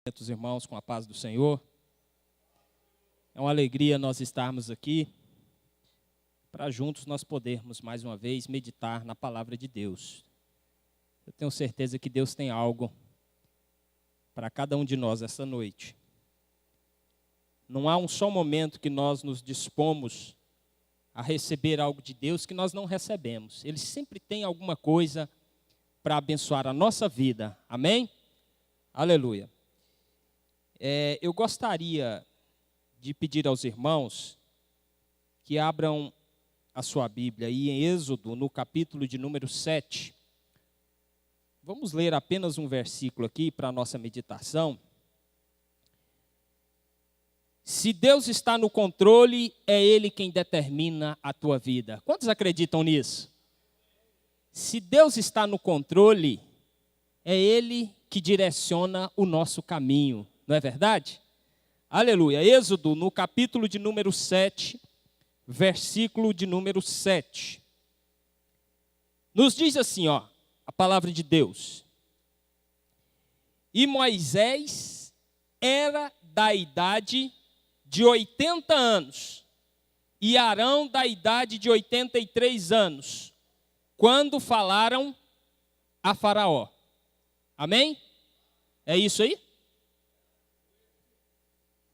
Os irmãos, com a paz do Senhor. É uma alegria nós estarmos aqui para juntos nós podermos mais uma vez meditar na palavra de Deus. Eu tenho certeza que Deus tem algo para cada um de nós essa noite. Não há um só momento que nós nos dispomos a receber algo de Deus que nós não recebemos. Ele sempre tem alguma coisa para abençoar a nossa vida. Amém? Aleluia. Eu gostaria de pedir aos irmãos que abram a sua Bíblia aí em Êxodo, no capítulo de número 7. Vamos ler apenas um versículo aqui para a nossa meditação. Se Deus está no controle, é Ele quem determina a tua vida. Quantos acreditam nisso? Se Deus está no controle, é Ele que direciona o nosso caminho. Não é verdade? Aleluia. Êxodo, no capítulo de número 7, versículo de número 7. Nos diz assim, a palavra de Deus. E Moisés era da idade de 80 anos, e Arão da idade de 83 anos, quando falaram a Faraó. Amém? É isso aí?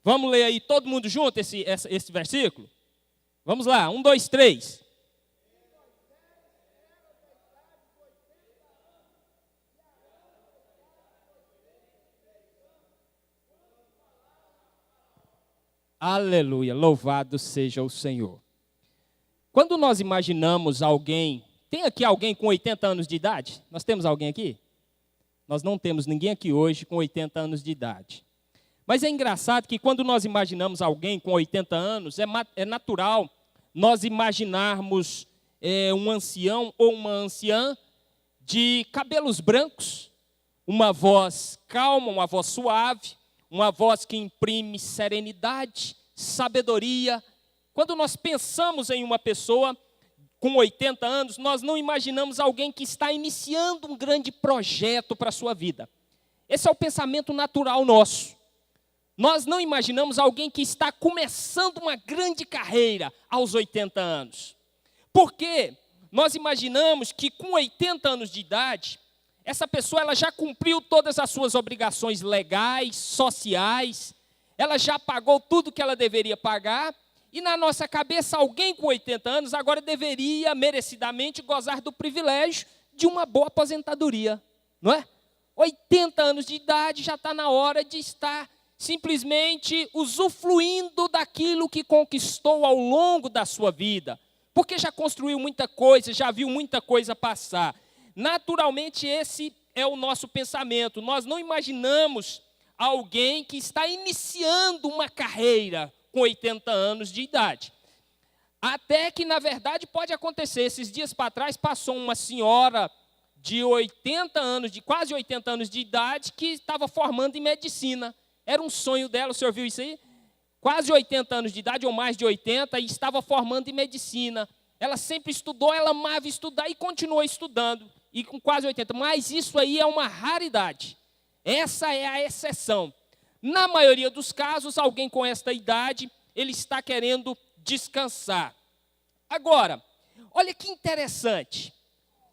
Vamos ler aí todo mundo junto esse versículo? Vamos lá, 1, 2, 3. Aleluia, louvado seja o Senhor. Quando nós imaginamos alguém, tem aqui alguém com 80 anos de idade? Nós temos alguém aqui? Nós não temos ninguém aqui hoje com 80 anos de idade. Mas é engraçado que quando nós imaginamos alguém com 80 anos, é natural nós imaginarmos um ancião ou uma anciã de cabelos brancos, uma voz calma, uma voz suave, uma voz que imprime serenidade, sabedoria. Quando nós pensamos em uma pessoa com 80 anos, nós não imaginamos alguém que está iniciando um grande projeto para a sua vida. Esse é o pensamento natural nosso. Nós não imaginamos alguém que está começando uma grande carreira aos 80 anos. Porque nós imaginamos que com 80 anos de idade, essa pessoa ela já cumpriu todas as suas obrigações legais, sociais, ela já pagou tudo que ela deveria pagar, e na nossa cabeça alguém com 80 anos agora deveria merecidamente gozar do privilégio de uma boa aposentadoria, não é? 80 anos de idade já está na hora de estar simplesmente usufruindo daquilo que conquistou ao longo da sua vida, porque já construiu muita coisa, já viu muita coisa passar. Naturalmente, esse é o nosso pensamento. Nós não imaginamos alguém que está iniciando uma carreira com 80 anos de idade. Até que, na verdade, pode acontecer. Esses dias para trás, passou uma senhora de 80 anos, de quase 80 anos de idade, que estava formando em medicina. Era um sonho dela, o senhor viu isso aí? Quase 80 anos de idade, ou mais de 80, e estava formando em medicina. Ela sempre estudou, ela amava estudar e continuou estudando, e com quase 80. Mas isso aí é uma raridade. Essa é a exceção. Na maioria dos casos, alguém com esta idade, ele está querendo descansar. Agora, olha que interessante.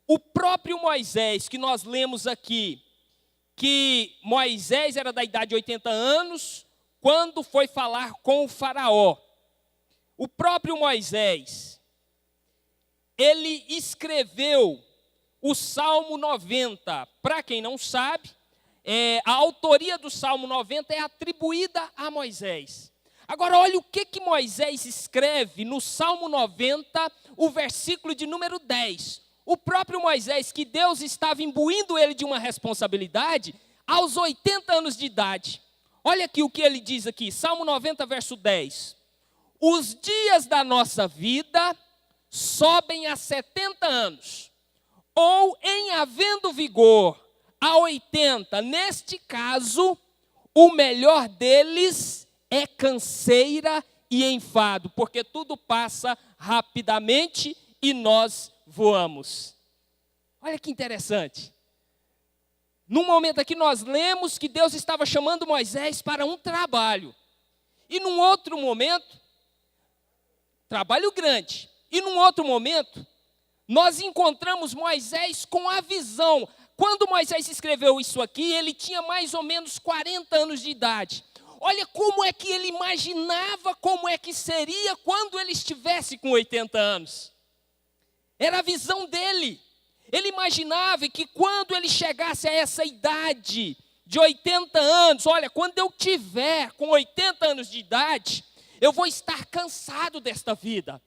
O próprio Moisés, que nós lemos aqui, que Moisés era da idade de 80 anos, quando foi falar com o faraó. O próprio Moisés, ele escreveu o Salmo 90. Para quem não sabe, a autoria do Salmo 90 é atribuída a Moisés. Agora, olha o que Moisés escreve no Salmo 90, o versículo de número 10. O próprio Moisés, que Deus estava imbuindo ele de uma responsabilidade, aos 80 anos de idade. Olha aqui o que ele diz aqui, Salmo 90, verso 10. Os dias da nossa vida sobem a 70 anos, ou em havendo vigor a 80. Neste caso, o melhor deles é canseira e enfado, porque tudo passa rapidamente e nós voamos. Olha que interessante. Num momento aqui nós lemos que Deus estava chamando Moisés para um trabalho. E num outro momento, trabalho grande. E num outro momento, nós encontramos Moisés com a visão. Quando Moisés escreveu isso aqui, ele tinha mais ou menos 40 anos de idade. Olha como é que ele imaginava como é que seria quando ele estivesse com 80 anos. Era a visão dele. Ele imaginava que quando ele chegasse a essa idade de 80 anos, olha, quando eu tiver com 80 anos de idade, eu vou estar cansado desta vida.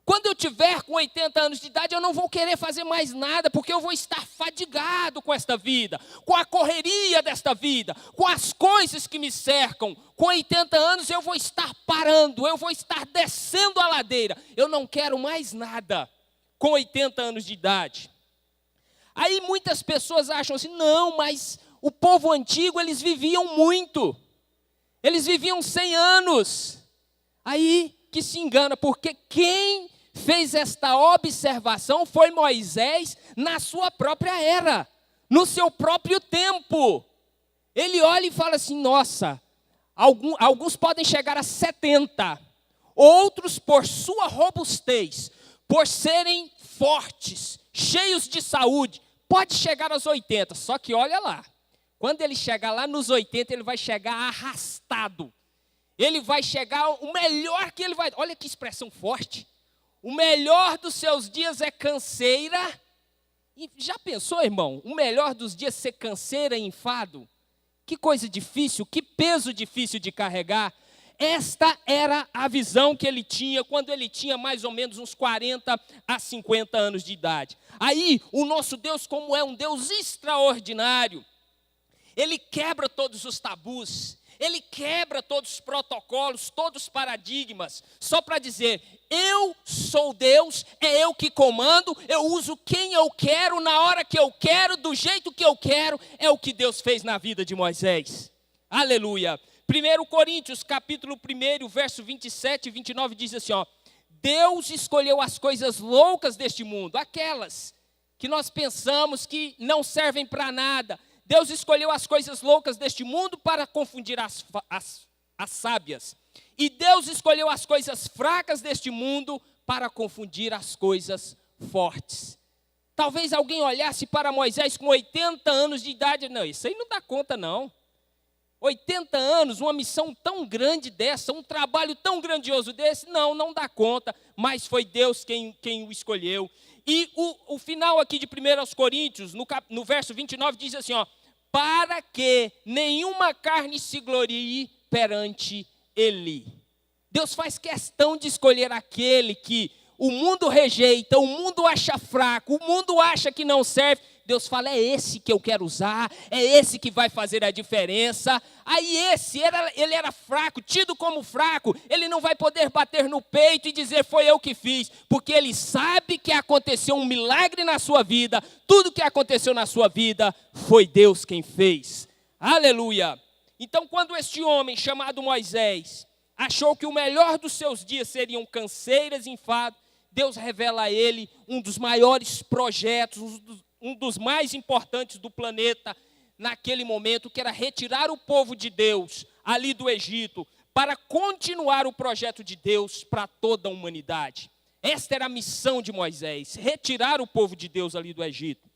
Quando eu tiver com 80 anos de idade, eu não vou querer fazer mais nada, porque eu vou estar fadigado com esta vida, com a correria desta vida, com as coisas que me cercam. Com 80 anos eu vou estar parando, eu vou estar descendo a ladeira. Eu não quero mais nada com 80 anos de idade. Aí muitas pessoas acham assim, não, mas o povo antigo, eles viviam muito. Eles viviam 100 anos. Aí que se engana, porque quem fez esta observação foi Moisés na sua própria era, no seu próprio tempo. Ele olha e fala assim, nossa, alguns podem chegar a 70, outros por sua robustez, por serem fortes, cheios de saúde, pode chegar aos 80, só que olha lá, quando ele chegar lá nos 80, ele vai chegar arrastado. Ele vai chegar, o melhor que ele vai... Olha que expressão forte. O melhor dos seus dias é canseira. E já pensou, irmão? O melhor dos dias ser canseira e enfado? Que coisa difícil, que peso difícil de carregar. Esta era a visão que ele tinha quando ele tinha mais ou menos uns 40 a 50 anos de idade. Aí, o nosso Deus, como é um Deus extraordinário, ele quebra todos os tabus. Ele quebra todos os protocolos, todos os paradigmas, só para dizer, eu sou Deus, é eu que comando, eu uso quem eu quero, na hora que eu quero, do jeito que eu quero, é o que Deus fez na vida de Moisés. Aleluia. 1 Coríntios, capítulo 1, verso 27 e 29, diz assim, ó, Deus escolheu as coisas loucas deste mundo, aquelas que nós pensamos que não servem para nada. Deus escolheu as coisas loucas deste mundo para confundir as sábias. E Deus escolheu as coisas fracas deste mundo para confundir as coisas fortes. Talvez alguém olhasse para Moisés com 80 anos de idade. Não, isso aí não dá conta não. 80 anos, uma missão tão grande dessa, um trabalho tão grandioso desse, não dá conta. Mas foi Deus quem o escolheu. E o final aqui de 1 Coríntios, no verso 29, diz assim, ó, para que nenhuma carne se glorie perante ele. Deus faz questão de escolher aquele que o mundo rejeita, o mundo acha fraco, o mundo acha que não serve. Deus fala, é esse que eu quero usar, é esse que vai fazer a diferença. Aí ele era fraco, tido como fraco, ele não vai poder bater no peito e dizer, foi eu que fiz, porque ele sabe que aconteceu um milagre na sua vida, tudo que aconteceu na sua vida, foi Deus quem fez. Aleluia! Então, quando este homem, chamado Moisés, achou que o melhor dos seus dias seriam canseiras e enfado, Deus revela a ele um dos maiores projetos, um dos mais importantes do planeta naquele momento, que era retirar o povo de Deus ali do Egito, para continuar o projeto de Deus para toda a humanidade. Esta era a missão de Moisés, retirar o povo de Deus ali do Egito.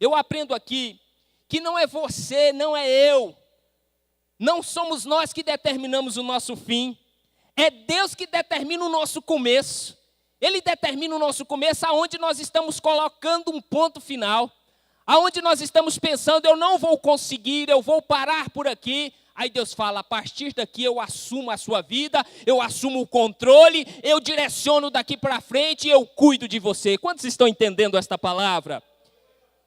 Eu aprendo aqui que não é você, não é eu, não somos nós que determinamos o nosso fim, é Deus que determina o nosso começo. Ele determina o nosso começo, aonde nós estamos colocando um ponto final, aonde nós estamos pensando, eu não vou conseguir, eu vou parar por aqui. Aí Deus fala, a partir daqui eu assumo a sua vida, eu assumo o controle, eu direciono daqui para frente e eu cuido de você. Quantos estão entendendo esta palavra?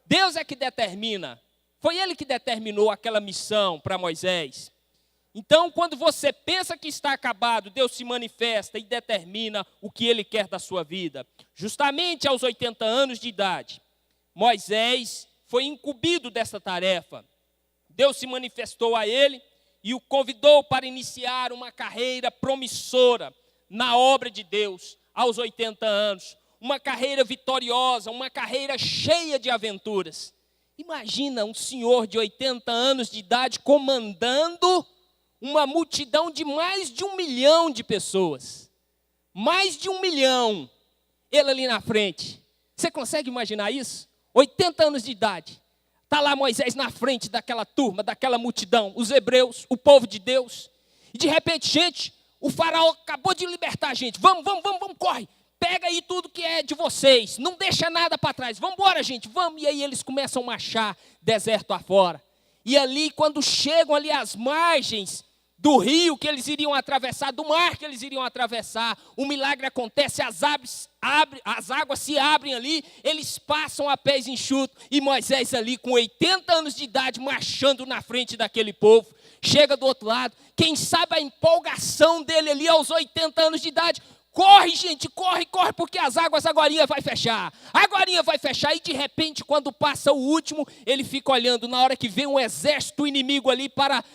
Deus é que determina, foi Ele que determinou aquela missão para Moisés. Então, quando você pensa que está acabado, Deus se manifesta e determina o que Ele quer da sua vida. Justamente aos 80 anos de idade, Moisés foi incumbido dessa tarefa. Deus se manifestou a ele e o convidou para iniciar uma carreira promissora na obra de Deus aos 80 anos. Uma carreira vitoriosa, uma carreira cheia de aventuras. Imagina um senhor de 80 anos de idade comandando uma multidão de mais de 1 milhão de pessoas. Mais de 1 milhão. Ele ali na frente. Você consegue imaginar isso? 80 anos de idade. Está lá Moisés na frente daquela turma, daquela multidão, os hebreus, o povo de Deus. E de repente, gente, o faraó acabou de libertar a gente. Vamos, corre. Pega aí tudo que é de vocês. Não deixa nada para trás. Vamos embora, gente, vamos. E aí eles começam a marchar deserto afora. E ali, quando chegam ali às margens do rio que eles iriam atravessar, do mar que eles iriam atravessar, um milagre acontece, as águas se abrem ali, eles passam a pés enxutos, e Moisés ali com 80 anos de idade, marchando na frente daquele povo, chega do outro lado, quem sabe a empolgação dele ali aos 80 anos de idade, corre gente, corre, porque as águas agorinha vai fechar, e de repente quando passa o último, ele fica olhando, na hora que vem um exército inimigo ali para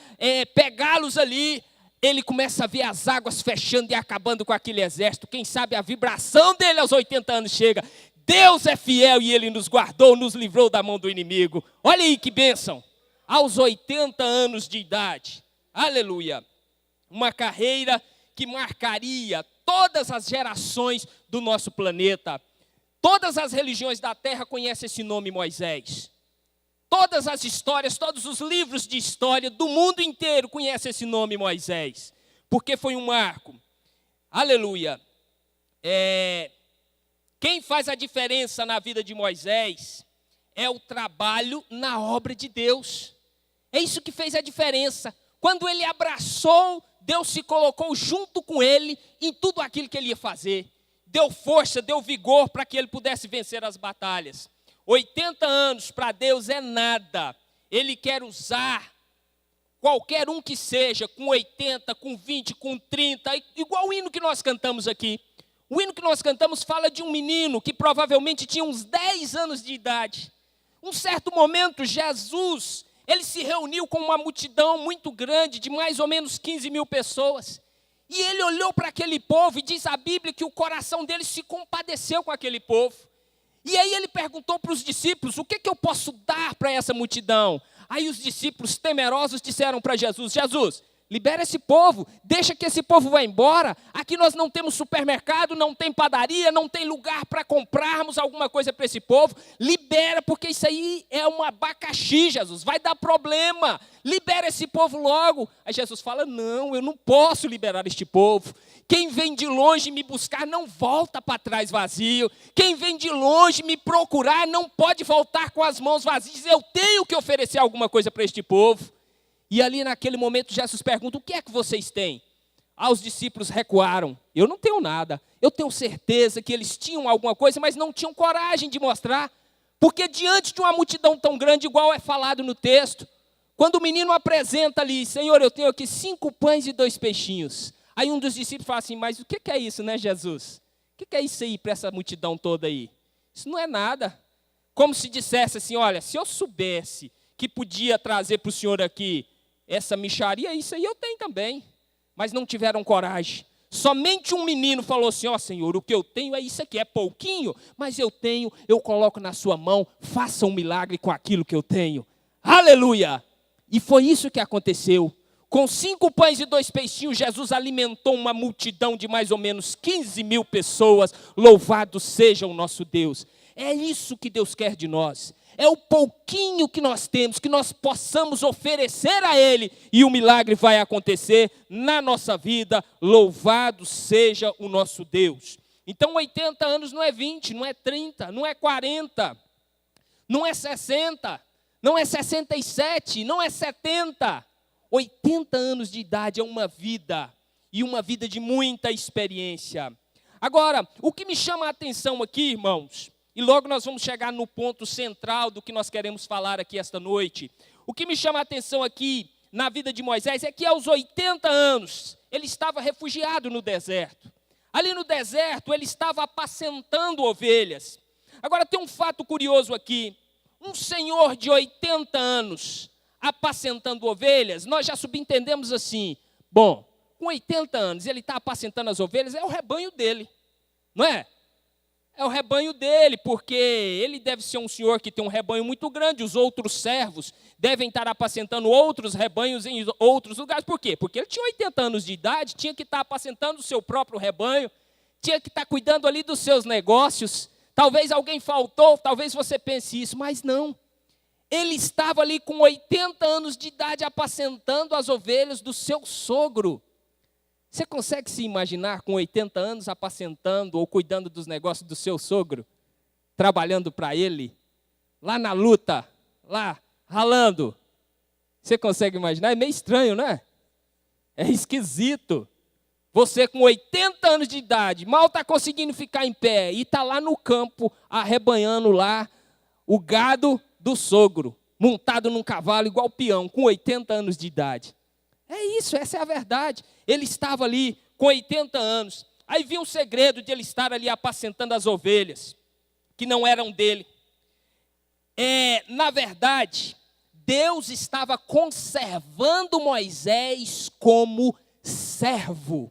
pegá-los ali, ele começa a ver as águas fechando e acabando com aquele exército, quem sabe a vibração dele aos 80 anos chega, Deus é fiel e Ele nos guardou, nos livrou da mão do inimigo, olha aí que bênção, aos 80 anos de idade, aleluia, uma carreira que marcaria todas as gerações do nosso planeta. Todas as religiões da terra conhecem esse nome Moisés. Todas as histórias, todos os livros de história do mundo inteiro conhecem esse nome Moisés. Porque foi um marco. Aleluia. Quem faz a diferença na vida de Moisés é o trabalho na obra de Deus. É isso que fez a diferença. Quando ele abraçou, Deus se colocou junto com ele em tudo aquilo que ele ia fazer. Deu força, deu vigor para que ele pudesse vencer as batalhas. 80 anos para Deus é nada. Ele quer usar qualquer um que seja, com 80, com 20, com 30, igual o hino que nós cantamos aqui. O hino que nós cantamos fala de um menino que provavelmente tinha uns 10 anos de idade. Um certo momento, Jesus, ele se reuniu com uma multidão muito grande, de mais ou menos 15 mil pessoas. E ele olhou para aquele povo e diz a Bíblia que o coração dele se compadeceu com aquele povo. E aí ele perguntou para os discípulos, o que eu posso dar para essa multidão? Aí os discípulos temerosos disseram para Jesus, Jesus, libera esse povo, deixa que esse povo vá embora. Aqui nós não temos supermercado, não tem padaria, não tem lugar para comprarmos alguma coisa para esse povo. Libera, porque isso aí é um abacaxi, Jesus, vai dar problema. Libera esse povo logo. Aí Jesus fala, não, eu não posso liberar este povo. Quem vem de longe me buscar não volta para trás vazio. Quem vem de longe me procurar não pode voltar com as mãos vazias. Eu tenho que oferecer alguma coisa para este povo. E ali naquele momento Jesus pergunta, o que é que vocês têm? Os discípulos recuaram, eu não tenho nada, eu tenho certeza que eles tinham alguma coisa, mas não tinham coragem de mostrar, porque diante de uma multidão tão grande, igual é falado no texto, quando o menino apresenta ali, Senhor, eu tenho aqui 5 pães e 2 peixinhos, aí um dos discípulos fala assim, mas o que é isso, né, Jesus? O que é isso aí para essa multidão toda aí? Isso não é nada, como se dissesse assim, olha, se eu soubesse que podia trazer para o senhor aqui essa mixaria, isso aí eu tenho também. Mas não tiveram coragem. Somente um menino falou assim, ó Senhor, o que eu tenho é isso aqui, é pouquinho, mas eu tenho, eu coloco na sua mão, faça um milagre com aquilo que eu tenho. Aleluia! E foi isso que aconteceu. Com 5 pães e 2 peixinhos, Jesus alimentou uma multidão de mais ou menos 15 mil pessoas. Louvado seja o nosso Deus. É isso que Deus quer de nós. É o pouquinho que nós temos, que nós possamos oferecer a Ele, e o milagre vai acontecer na nossa vida, louvado seja o nosso Deus. Então 80 anos não é 20, não é 30, não é 40, não é 60, não é 67, não é 70. 80 anos de idade é uma vida, e uma vida de muita experiência. Agora, o que me chama a atenção aqui, irmãos, e logo nós vamos chegar no ponto central do que nós queremos falar aqui esta noite. O que me chama a atenção aqui na vida de Moisés é que aos 80 anos ele estava refugiado no deserto. Ali no deserto ele estava apacentando ovelhas. Agora tem um fato curioso aqui. Um senhor de 80 anos apacentando ovelhas, nós já subentendemos assim, bom, com 80 anos ele está apacentando as ovelhas, é o rebanho dele, não é? É o rebanho dele, porque ele deve ser um senhor que tem um rebanho muito grande, os outros servos devem estar apacentando outros rebanhos em outros lugares. Por quê? Porque ele tinha 80 anos de idade, tinha que estar apacentando o seu próprio rebanho, tinha que estar cuidando ali dos seus negócios. Talvez alguém faltou, talvez você pense isso, mas não. Ele estava ali com 80 anos de idade apacentando as ovelhas do seu sogro. Você consegue se imaginar com 80 anos apacentando ou cuidando dos negócios do seu sogro? Trabalhando para ele? Lá na luta? Lá, ralando? Você consegue imaginar? É meio estranho, não é? É esquisito. Você com 80 anos de idade, mal está conseguindo ficar em pé e está lá no campo arrebanhando lá o gado do sogro, montado num cavalo igual peão, com 80 anos de idade. É isso, essa é a verdade. Ele estava ali com 80 anos. Aí vinha um segredo de ele estar ali apacentando as ovelhas, que não eram dele. Na verdade, Deus estava conservando Moisés como servo.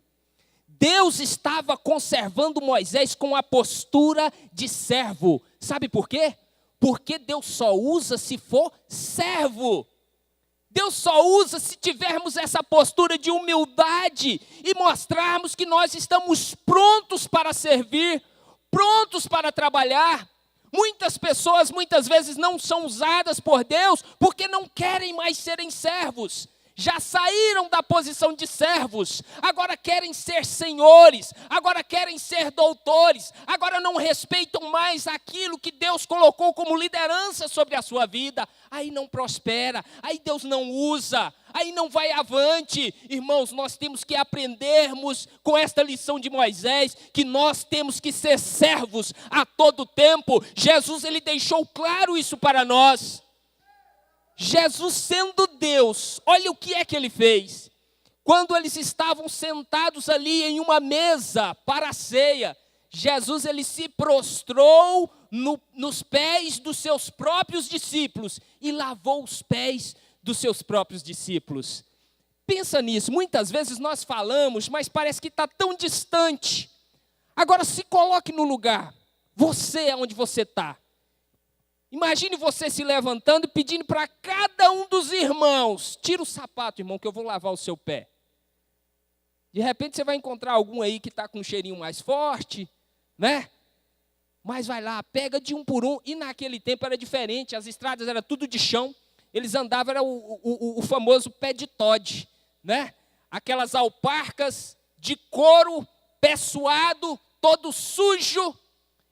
Deus estava conservando Moisés com a postura de servo. Sabe por quê? Porque Deus só usa se for servo. Deus só usa se tivermos essa postura de humildade e mostrarmos que nós estamos prontos para servir, prontos para trabalhar. Muitas pessoas, muitas vezes, não são usadas por Deus porque não querem mais serem servos. Já saíram da posição de servos, agora querem ser senhores, agora querem ser doutores, agora não respeitam mais aquilo que Deus colocou como liderança sobre a sua vida. Aí não prospera, aí Deus não usa, aí não vai avante. Irmãos, nós temos que aprendermos com esta lição de Moisés, que nós temos que ser servos a todo tempo. Jesus, ele deixou claro isso para nós. Jesus sendo Deus, olha o que é que ele fez. Quando eles estavam sentados ali em uma mesa para a ceia, Jesus ele se prostrou nos pés dos seus próprios discípulos e lavou os pés dos seus próprios discípulos. Pensa nisso, muitas vezes nós falamos, mas parece que está tão distante. Agora se coloque no lugar, você é onde você está. Imagine você se levantando e pedindo para cada um dos irmãos: tira o sapato, irmão, que eu vou lavar o seu pé. De repente você vai encontrar algum aí que está com um cheirinho mais forte, né? Mas vai lá, pega de um por um. E naquele tempo era diferente, as estradas eram tudo de chão. Eles andavam, era o famoso pé de Todd, né? Aquelas alparcas de couro, pé suado, todo sujo.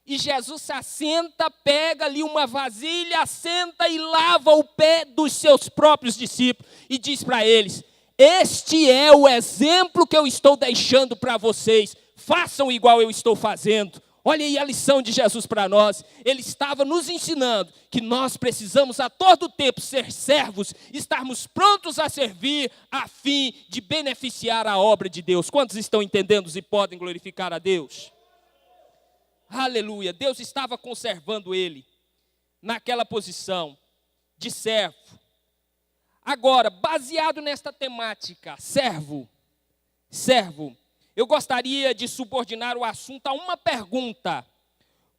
E Jesus se assenta, pega ali uma vasilha, assenta e lava o pé dos seus próprios discípulos. E diz para eles: este é o exemplo que eu estou deixando para vocês. Façam igual eu estou fazendo. Olha aí a lição de Jesus para nós. Ele estava nos ensinando que nós precisamos a todo tempo ser servos, estarmos prontos a servir a fim de beneficiar a obra de Deus. Quantos estão entendendo e podem glorificar a Deus? Aleluia, Deus estava conservando ele naquela posição de servo. Agora, baseado nesta temática, servo, eu gostaria de subordinar o assunto a uma pergunta: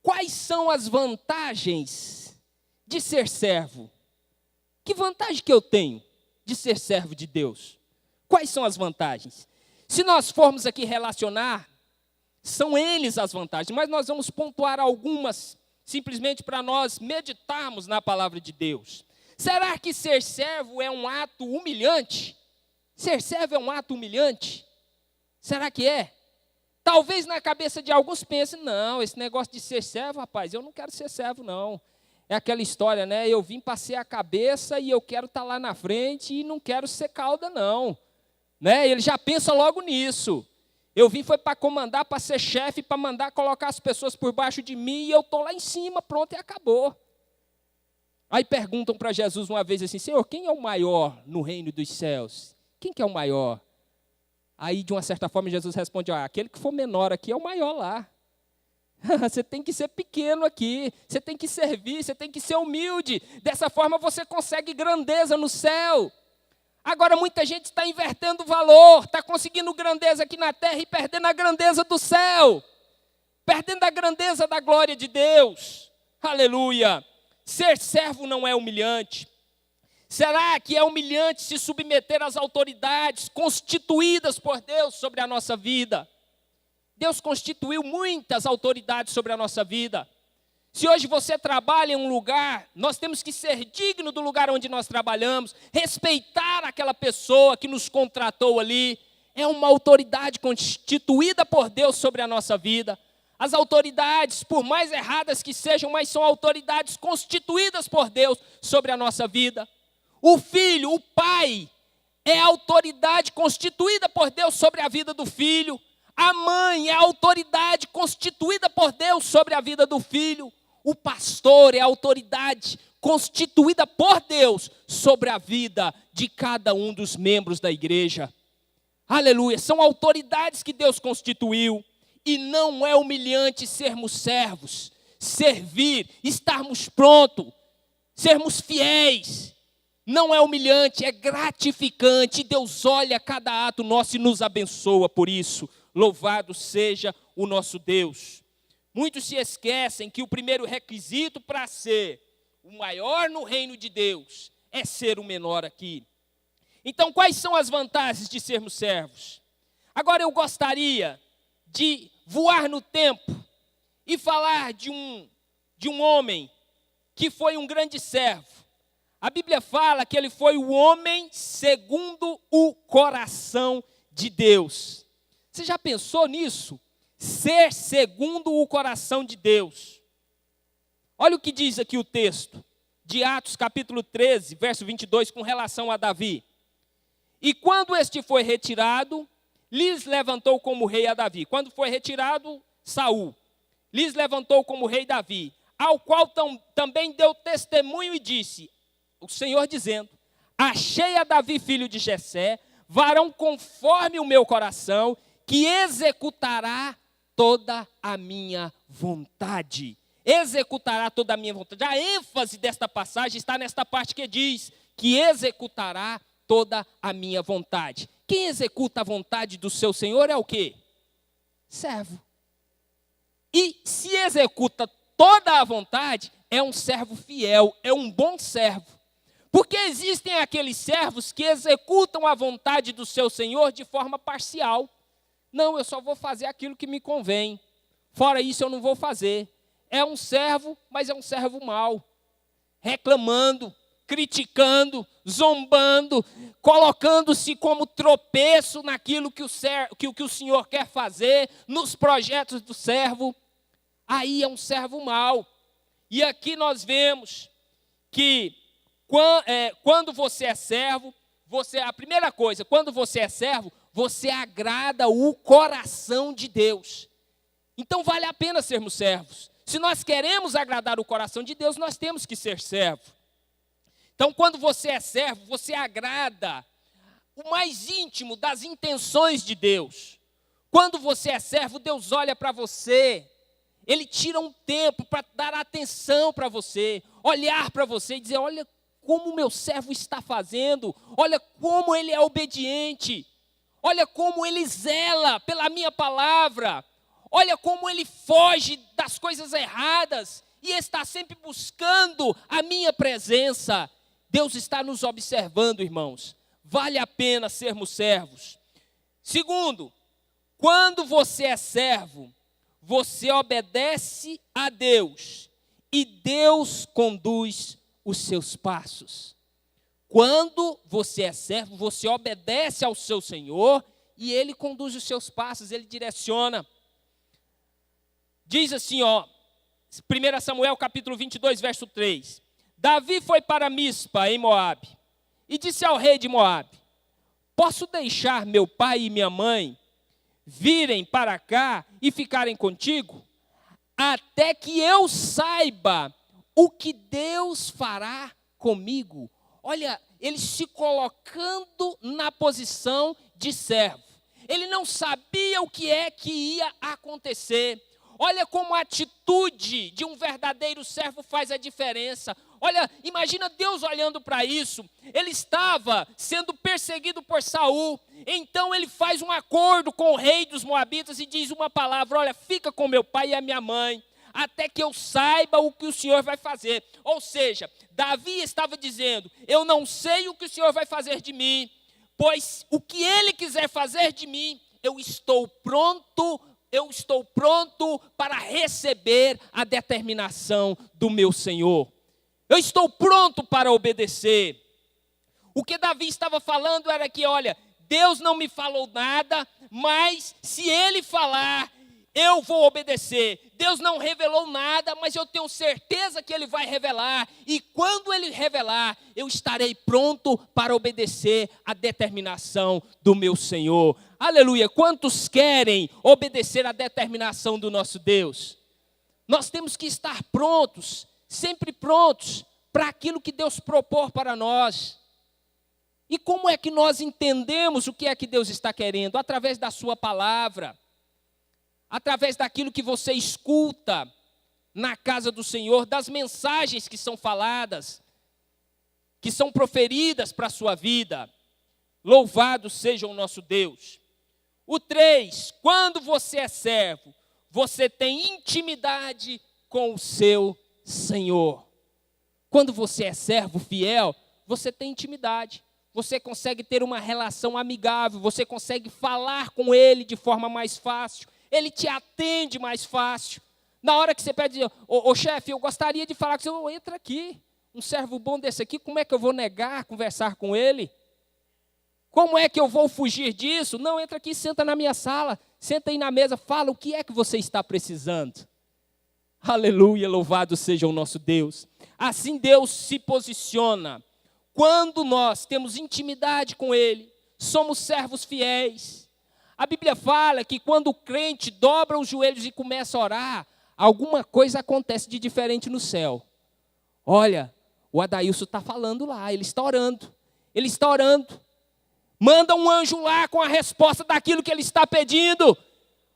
quais são as vantagens de ser servo? Que vantagem que eu tenho de ser servo de Deus? Quais são as vantagens? Se nós formos aqui relacionar, são eles as vantagens, mas nós vamos pontuar algumas, simplesmente para nós meditarmos na palavra de Deus. Será que ser servo é um ato humilhante? Ser servo é um ato humilhante? Será que é? Talvez na cabeça de alguns pensem: não, esse negócio de ser servo, rapaz, eu não quero ser servo, não. É aquela história, né? Eu vim passei a cabeça e eu quero estar lá na frente e não quero ser cauda, não. Né? Ele já pensa logo nisso. Eu vim foi para comandar, para ser chefe, para mandar colocar as pessoas por baixo de mim e eu estou lá em cima, pronto, e acabou. Aí perguntam para Jesus uma vez assim: Senhor, quem é o maior no reino dos céus? Quem que é o maior? Aí, de uma certa forma, Jesus responde: aquele que for menor aqui é o maior lá. Você tem que ser pequeno aqui, você tem que servir, você tem que ser humilde. Dessa forma você consegue grandeza no céu. Agora muita gente está invertendo o valor, está conseguindo grandeza aqui na terra e perdendo a grandeza do céu. perdendo a grandeza da glória de Deus. Aleluia. Ser servo não é humilhante. Será que é humilhante se submeter às autoridades constituídas por Deus sobre a nossa vida? Deus constituiu muitas autoridades sobre a nossa vida. Se hoje você trabalha em um lugar, nós temos que ser digno do lugar onde nós trabalhamos, respeitar aquela pessoa que nos contratou ali. É uma autoridade constituída por Deus sobre a nossa vida. As autoridades, por mais erradas que sejam, mas são autoridades constituídas por Deus sobre a nossa vida. O filho, o pai, é a autoridade constituída por Deus sobre a vida do filho. A mãe é a autoridade constituída por Deus sobre a vida do filho. O pastor é a autoridade constituída por Deus sobre a vida de cada um dos membros da igreja. Aleluia, são autoridades que Deus constituiu. E não é humilhante sermos servos, servir, estarmos prontos, sermos fiéis. Não é humilhante, é gratificante. Deus olha cada ato nosso e nos abençoa por isso. Louvado seja o nosso Deus. Muitos se esquecem que o primeiro requisito para ser o maior no reino de Deus é ser o menor aqui. Então, quais são as vantagens de sermos servos? Agora eu gostaria de voar no tempo e falar de um homem que foi um grande servo. A Bíblia fala que ele foi o homem segundo o coração de Deus. Você já pensou nisso? Ser segundo o coração de Deus. Olha o que diz aqui o texto de Atos capítulo 13, verso 22, com relação a Davi. E quando este foi retirado, lhes levantou como rei a Davi. Quando foi retirado Saul, lhes levantou como rei Davi, ao qual também deu testemunho e disse, o Senhor dizendo, achei a Davi filho de Jessé, varão conforme o meu coração, que executará toda a minha vontade. Executará toda a minha vontade. A ênfase desta passagem está nesta parte que diz que executará toda a minha vontade. Quem executa a vontade do seu Senhor é o quê? Servo. E se executa toda a vontade, é um servo fiel, é um bom servo. Porque existem aqueles servos que executam a vontade do seu Senhor de forma parcial. Não, eu só vou fazer aquilo que me convém. Fora isso eu não vou fazer. É um servo, mas é um servo mau. Reclamando, criticando, zombando, colocando-se como tropeço naquilo que o Senhor quer fazer, nos projetos do servo. Aí é um servo mau. E aqui nós vemos que quando você é servo, a primeira coisa, quando você é servo, você agrada o coração de Deus. Então vale a pena sermos servos. Se nós queremos agradar o coração de Deus, nós temos que ser servo. Então quando você é servo, você agrada o mais íntimo das intenções de Deus. Quando você é servo, Deus olha para você, Ele tira um tempo para dar atenção para você, olhar para você e dizer, olha como o meu servo está fazendo, olha como ele é obediente, olha como ele zela pela minha palavra, olha como ele foge das coisas erradas e está sempre buscando a minha presença. Deus está nos observando, irmãos. Vale a pena sermos servos. Segundo, quando você é servo, você obedece a Deus e Deus conduz os seus passos. Quando você é servo, você obedece ao seu Senhor e Ele conduz os seus passos, Ele direciona. Diz assim, 1 Samuel capítulo 22, verso 3. Davi foi para Mispa, em Moabe, e disse ao rei de Moabe, posso deixar meu pai e minha mãe virem para cá e ficarem contigo? Até que eu saiba o que Deus fará comigo. Olha, ele se colocando na posição de servo. Ele não sabia o que é que ia acontecer. Olha como a atitude de um verdadeiro servo faz a diferença. Olha, imagina Deus olhando para isso. Ele estava sendo perseguido por Saul. Então ele faz um acordo com o rei dos Moabitas e diz uma palavra: olha, fica com meu pai e a minha mãe, até que eu saiba o que o Senhor vai fazer. Ou seja, Davi estava dizendo: eu não sei o que o Senhor vai fazer de mim, pois o que Ele quiser fazer de mim, eu estou pronto para receber a determinação do meu Senhor. Eu estou pronto para obedecer. O que Davi estava falando era que, olha, Deus não me falou nada, mas se Ele falar, eu vou obedecer. Deus não revelou nada, mas eu tenho certeza que Ele vai revelar. E quando Ele revelar, eu estarei pronto para obedecer a determinação do meu Senhor. Aleluia! Quantos querem obedecer a determinação do nosso Deus? Nós temos que estar prontos, sempre prontos, para aquilo que Deus propor para nós. E como é que nós entendemos o que é que Deus está querendo? Através da sua palavra. Através daquilo que você escuta na casa do Senhor, das mensagens que são faladas, que são proferidas para a sua vida. Louvado seja o nosso Deus. O 3, quando você é servo, você tem intimidade com o seu Senhor. Quando você é servo fiel, você tem intimidade. Você consegue ter uma relação amigável, você consegue falar com Ele de forma mais fácil. Ele te atende mais fácil. Na hora que você pede, ô chefe, eu gostaria de falar com você, entra aqui. Um servo bom desse aqui, como é que eu vou negar conversar com ele? Como é que eu vou fugir disso? Não, entra aqui, senta na minha sala, senta aí na mesa, fala o que é que você está precisando. Aleluia, louvado seja o nosso Deus. Assim Deus se posiciona. Quando nós temos intimidade com Ele, somos servos fiéis. A Bíblia fala que quando o crente dobra os joelhos e começa a orar, alguma coisa acontece de diferente no céu. Olha, o Adailson está falando lá, ele está orando. Ele está orando. Manda um anjo lá com a resposta daquilo que ele está pedindo.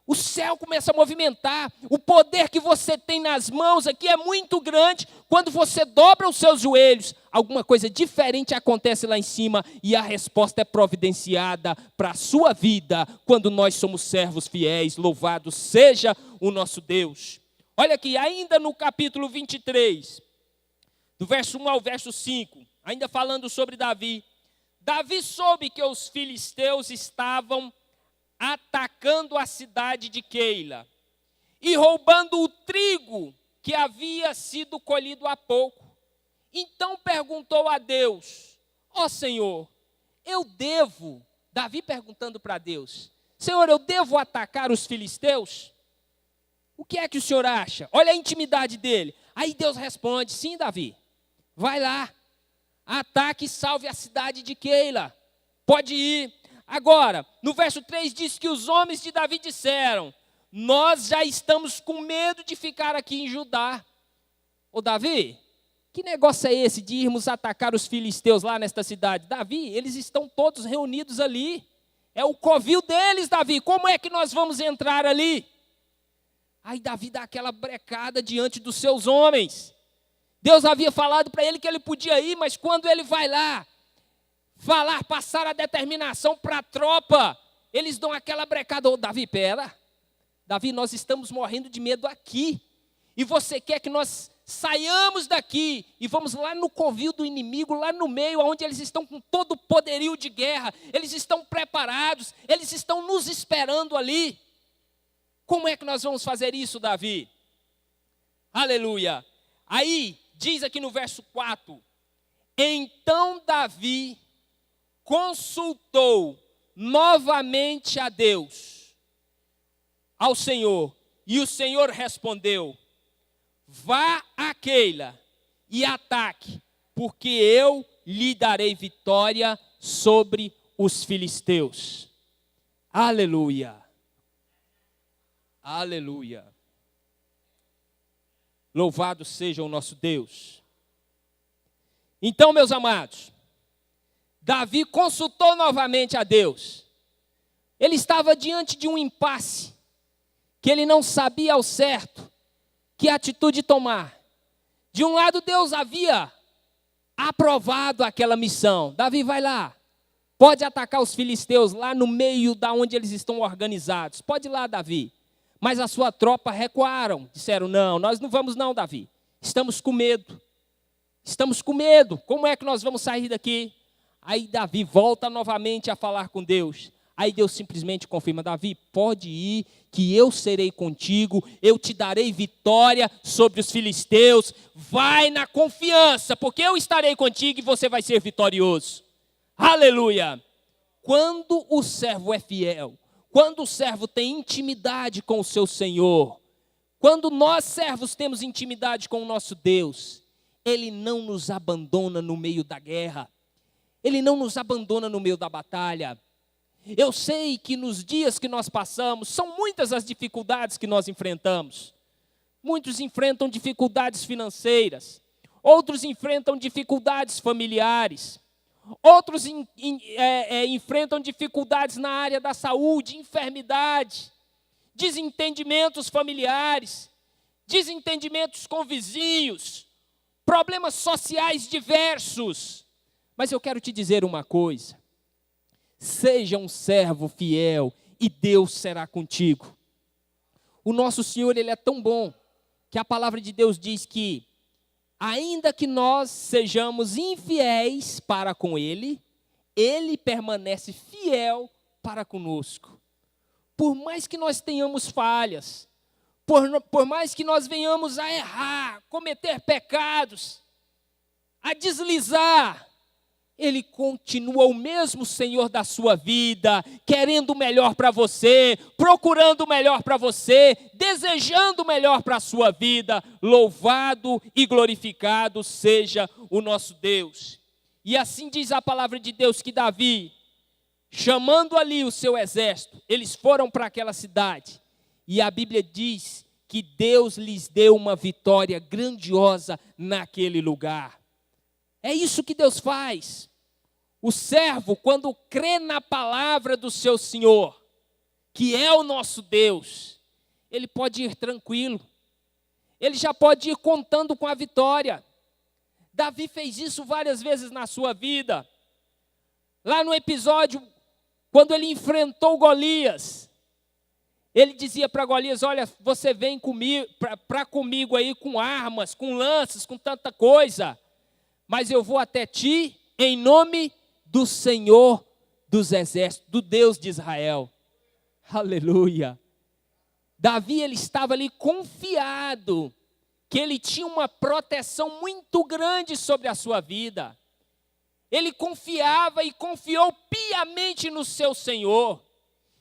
O céu começa a movimentar. O poder que você tem nas mãos aqui é muito grande. Quando você dobra os seus joelhos, alguma coisa diferente acontece lá em cima e a resposta é providenciada para a sua vida quando nós somos servos fiéis. Louvado seja o nosso Deus. Olha aqui, ainda no capítulo 23, do verso 1 ao verso 5, ainda falando sobre Davi. Davi soube que os filisteus estavam atacando a cidade de Keila e roubando o trigo que havia sido colhido há pouco. Então perguntou a Deus: ó Senhor, eu devo, Davi perguntando para Deus, Senhor, eu devo atacar os filisteus? O que é que o Senhor acha? Olha a intimidade dele. Aí Deus responde: sim, Davi, vai lá, ataque e salve a cidade de Keila, pode ir. Agora, no verso 3 diz que os homens de Davi disseram: nós já estamos com medo de ficar aqui em Judá. Ô Davi, que negócio é esse de irmos atacar os filisteus lá nesta cidade? Davi, eles estão todos reunidos ali. É o covil deles, Davi. Como é que nós vamos entrar ali? Aí Davi dá aquela brecada diante dos seus homens. Deus havia falado para ele que ele podia ir, mas quando ele vai lá falar, passar a determinação para a tropa, eles dão aquela brecada. Ô Davi, pera. Davi, nós estamos morrendo de medo aqui. E você quer que nós saiamos daqui e vamos lá no covil do inimigo, lá no meio, onde eles estão com todo o poderio de guerra. Eles estão preparados, eles estão nos esperando ali. Como é que nós vamos fazer isso, Davi? Aleluia. Aí, diz aqui no verso 4, então Davi consultou novamente a Deus, ao Senhor, e o Senhor respondeu: vá a Keila e ataque, porque eu lhe darei vitória sobre os filisteus. Aleluia. Aleluia. Louvado seja o nosso Deus. Então, meus amados, Davi consultou novamente a Deus. Ele estava diante de um impasse, que ele não sabia ao certo que atitude tomar. De um lado, Deus havia aprovado aquela missão. Davi, vai lá. Pode atacar os filisteus lá no meio da onde eles estão organizados. Pode ir lá, Davi. Mas a sua tropa recuaram. Disseram, não, nós não vamos não, Davi. Estamos com medo. Estamos com medo. Como é que nós vamos sair daqui? Aí Davi volta novamente a falar com Deus. Aí Deus simplesmente confirma, Davi, pode ir, que eu serei contigo, eu te darei vitória sobre os filisteus. Vai na confiança, porque eu estarei contigo e você vai ser vitorioso. Aleluia! Quando o servo é fiel, quando o servo tem intimidade com o seu Senhor, quando nós servos temos intimidade com o nosso Deus, Ele não nos abandona no meio da guerra, Ele não nos abandona no meio da batalha. Eu sei que nos dias que nós passamos, são muitas as dificuldades que nós enfrentamos. Muitos enfrentam dificuldades financeiras, outros enfrentam dificuldades familiares, outros enfrentam dificuldades na área da saúde, enfermidade, desentendimentos familiares, desentendimentos com vizinhos, problemas sociais diversos. Mas eu quero te dizer uma coisa. Seja um servo fiel e Deus será contigo. O nosso Senhor, Ele é tão bom, que a palavra de Deus diz que, ainda que nós sejamos infiéis para com Ele, Ele permanece fiel para conosco. Por mais que nós tenhamos falhas, por mais que nós venhamos a errar, cometer pecados, a deslizar, Ele continua o mesmo Senhor da sua vida, querendo o melhor para você, procurando o melhor para você, desejando o melhor para a sua vida. Louvado e glorificado seja o nosso Deus. E assim diz a palavra de Deus que Davi, chamando ali o seu exército, eles foram para aquela cidade. E a Bíblia diz que Deus lhes deu uma vitória grandiosa naquele lugar. É isso que Deus faz. O servo, quando crê na palavra do seu Senhor, que é o nosso Deus, ele pode ir tranquilo. Ele já pode ir contando com a vitória. Davi fez isso várias vezes na sua vida. Lá no episódio, quando ele enfrentou Golias, ele dizia para Golias, olha, você vem comigo, comigo aí com armas, com lanças, com tanta coisa, mas eu vou até ti em nome do Senhor dos exércitos, do Deus de Israel. Aleluia. Davi, ele estava ali confiado que ele tinha uma proteção muito grande sobre a sua vida. Ele confiava e confiou piamente no seu Senhor.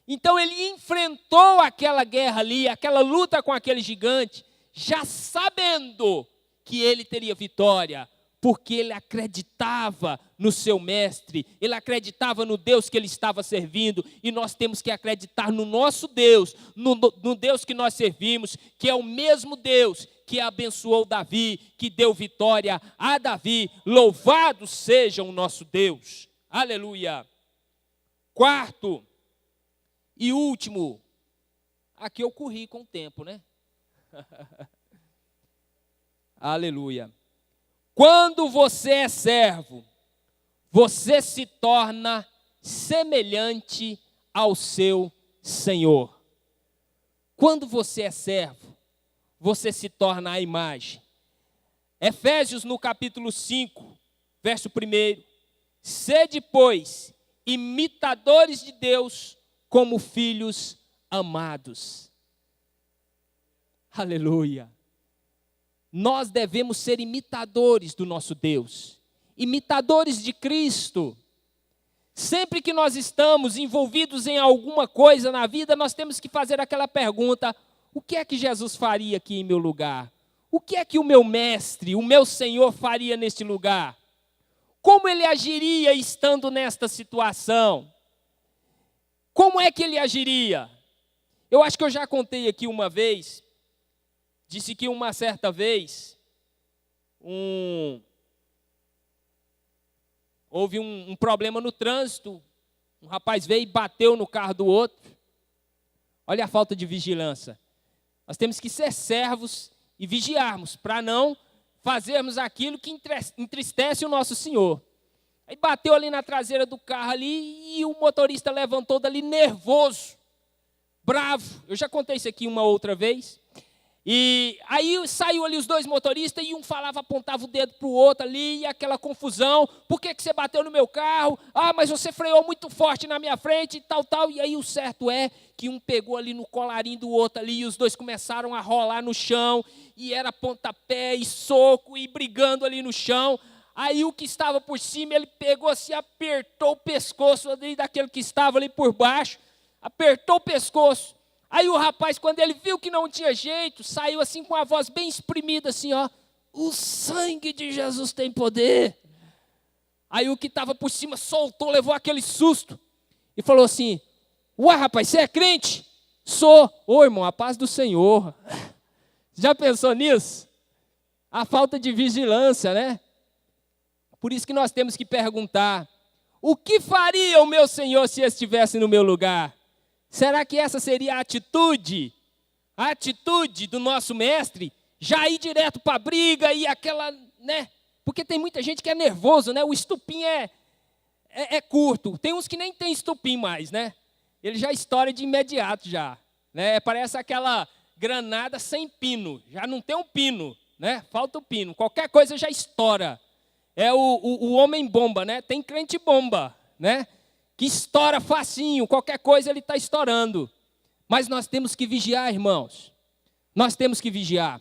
Então ele enfrentou aquela guerra ali, aquela luta com aquele gigante, já sabendo que ele teria vitória, porque ele acreditava no seu mestre, ele acreditava no Deus que ele estava servindo, e nós temos que acreditar no nosso Deus, no Deus que nós servimos, que é o mesmo Deus que abençoou Davi, que deu vitória a Davi. Louvado seja o nosso Deus. Aleluia. Quarto e último, aqui eu corri com o tempo, né? Aleluia. Quando você é servo, você se torna semelhante ao seu Senhor. Quando você é servo, você se torna a imagem. Efésios no capítulo 5, verso 1. Sede, pois, imitadores de Deus como filhos amados. Aleluia. Nós devemos ser imitadores do nosso Deus, imitadores de Cristo. Sempre que nós estamos envolvidos em alguma coisa na vida, nós temos que fazer aquela pergunta: o que é que Jesus faria aqui em meu lugar? O que é que o meu mestre, o meu Senhor faria neste lugar? Como ele agiria estando nesta situação? Como é que ele agiria? Eu acho que eu já contei aqui uma vez. Disse que uma certa vez, houve um problema no trânsito, um rapaz veio e bateu no carro do outro. Olha a falta de vigilância. Nós temos que ser servos e vigiarmos, para não fazermos aquilo que entristece o nosso Senhor. Aí bateu ali na traseira do carro ali e o motorista levantou dali nervoso, bravo. Eu já contei isso aqui uma outra vez. E aí saiu ali os dois motoristas e um falava, apontava o dedo para o outro ali, e aquela confusão. Por que você bateu no meu carro? Ah, mas você freou muito forte na minha frente e tal, tal. E aí o certo é que um pegou ali no colarinho do outro ali e os dois começaram a rolar no chão. E era pontapé e soco e brigando ali no chão. Aí o que estava por cima, ele pegou assim, apertou o pescoço ali daquele que estava ali por baixo. Apertou o pescoço. Aí o rapaz, quando ele viu que não tinha jeito, saiu assim com a voz bem exprimida, assim, ó. O sangue de Jesus tem poder. Aí o que estava por cima soltou, levou aquele susto. E falou assim, ué, rapaz, você é crente? Sou. Ô, irmão, a paz do Senhor. Já pensou nisso? A falta de vigilância, né? Por isso que nós temos que perguntar, o que faria o meu Senhor se estivesse no meu lugar? Será que essa seria a atitude do nosso mestre? Já ir direto para a briga e aquela, né? Porque tem muita gente que é nervoso, né? O estupim é curto. Tem uns que nem tem estupim mais, né? Ele já estoura de imediato já, né? Parece aquela granada sem pino. Já não tem um pino, né? Falta o pino. Qualquer coisa já estoura. É o homem bomba, né? Tem crente bomba, né? Que estoura facinho, qualquer coisa ele está estourando. Mas nós temos que vigiar, irmãos. Nós temos que vigiar.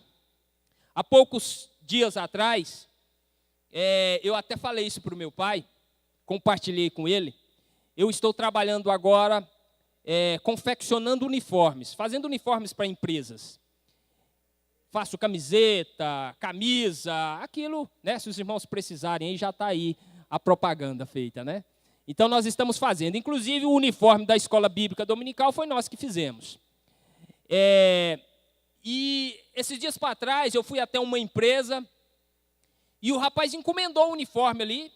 Há poucos dias atrás, eu até falei isso para o meu pai, compartilhei com ele. Eu estou trabalhando agora, confeccionando uniformes, fazendo uniformes para empresas. Faço camiseta, camisa, aquilo, né? Se os irmãos precisarem, aí já está aí a propaganda feita, né? Então, nós estamos fazendo. Inclusive, o uniforme da Escola Bíblica Dominical foi nós que fizemos. E esses dias para trás, eu fui até uma empresa e o rapaz encomendou o uniforme ali.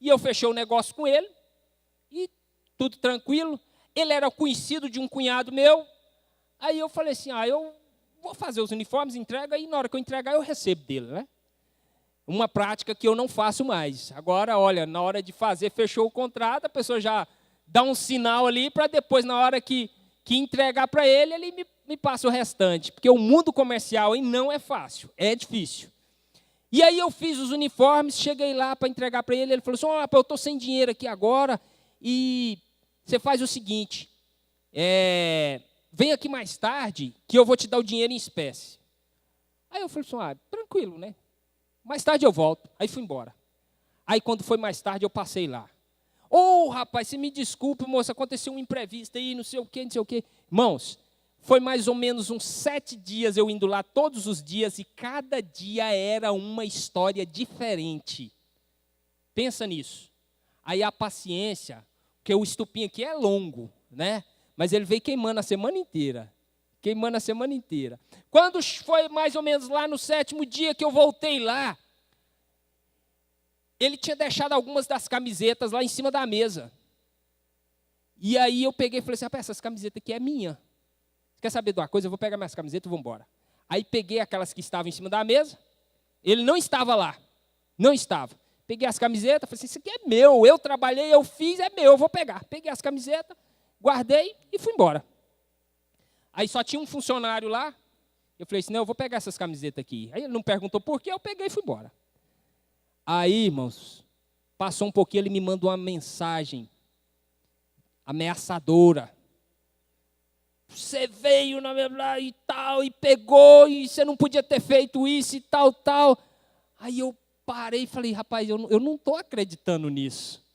E eu fechei o negócio com ele. E tudo tranquilo. Ele era conhecido de um cunhado meu. Aí eu falei assim, eu vou fazer os uniformes, entrega, e na hora que eu entregar, eu recebo dele, né? Uma prática que eu não faço mais. Agora, olha, na hora de fazer, fechou o contrato, a pessoa já dá um sinal ali para depois, na hora que entregar para ele, ele me passa o restante. Porque o mundo comercial aí não é fácil, é difícil. E aí eu fiz os uniformes, cheguei lá para entregar para ele, ele falou assim, eu estou sem dinheiro aqui agora, e você faz o seguinte, vem aqui mais tarde, que eu vou te dar o dinheiro em espécie. Aí eu falei assim, tranquilo, né? Mais tarde eu volto. Aí fui embora. Aí quando foi mais tarde eu passei lá. Rapaz, você me desculpe, moça, aconteceu um imprevisto aí, não sei o quê, não sei o quê. Irmãos, foi mais ou menos uns 7 dias eu indo lá todos os dias e cada dia era uma história diferente. Pensa nisso. Aí a paciência, porque o estupim aqui é longo, né? Mas ele veio queimando a semana inteira. Queimando a semana inteira. Quando foi mais ou menos lá no 7º dia que eu voltei lá, ele tinha deixado algumas das camisetas lá em cima da mesa. E aí eu peguei e falei assim, rapaz, essas camisetas aqui é minha. Você quer saber de uma coisa? Eu vou pegar minhas camisetas e vou embora. Aí peguei aquelas que estavam em cima da mesa, ele não estava lá. Não estava. Peguei as camisetas, falei assim, isso aqui é meu, eu trabalhei, eu fiz, é meu, eu vou pegar. Peguei as camisetas, guardei e fui embora. Aí só tinha um funcionário lá, eu falei assim, não, eu vou pegar essas camisetas aqui. Aí ele não perguntou por quê, eu peguei e fui embora. Aí, irmãos, passou um pouquinho, ele me mandou uma mensagem ameaçadora. Você veio na minha e tal, e pegou, e você não podia ter feito isso e tal, tal. Aí eu parei e falei, rapaz, eu não estou acreditando nisso.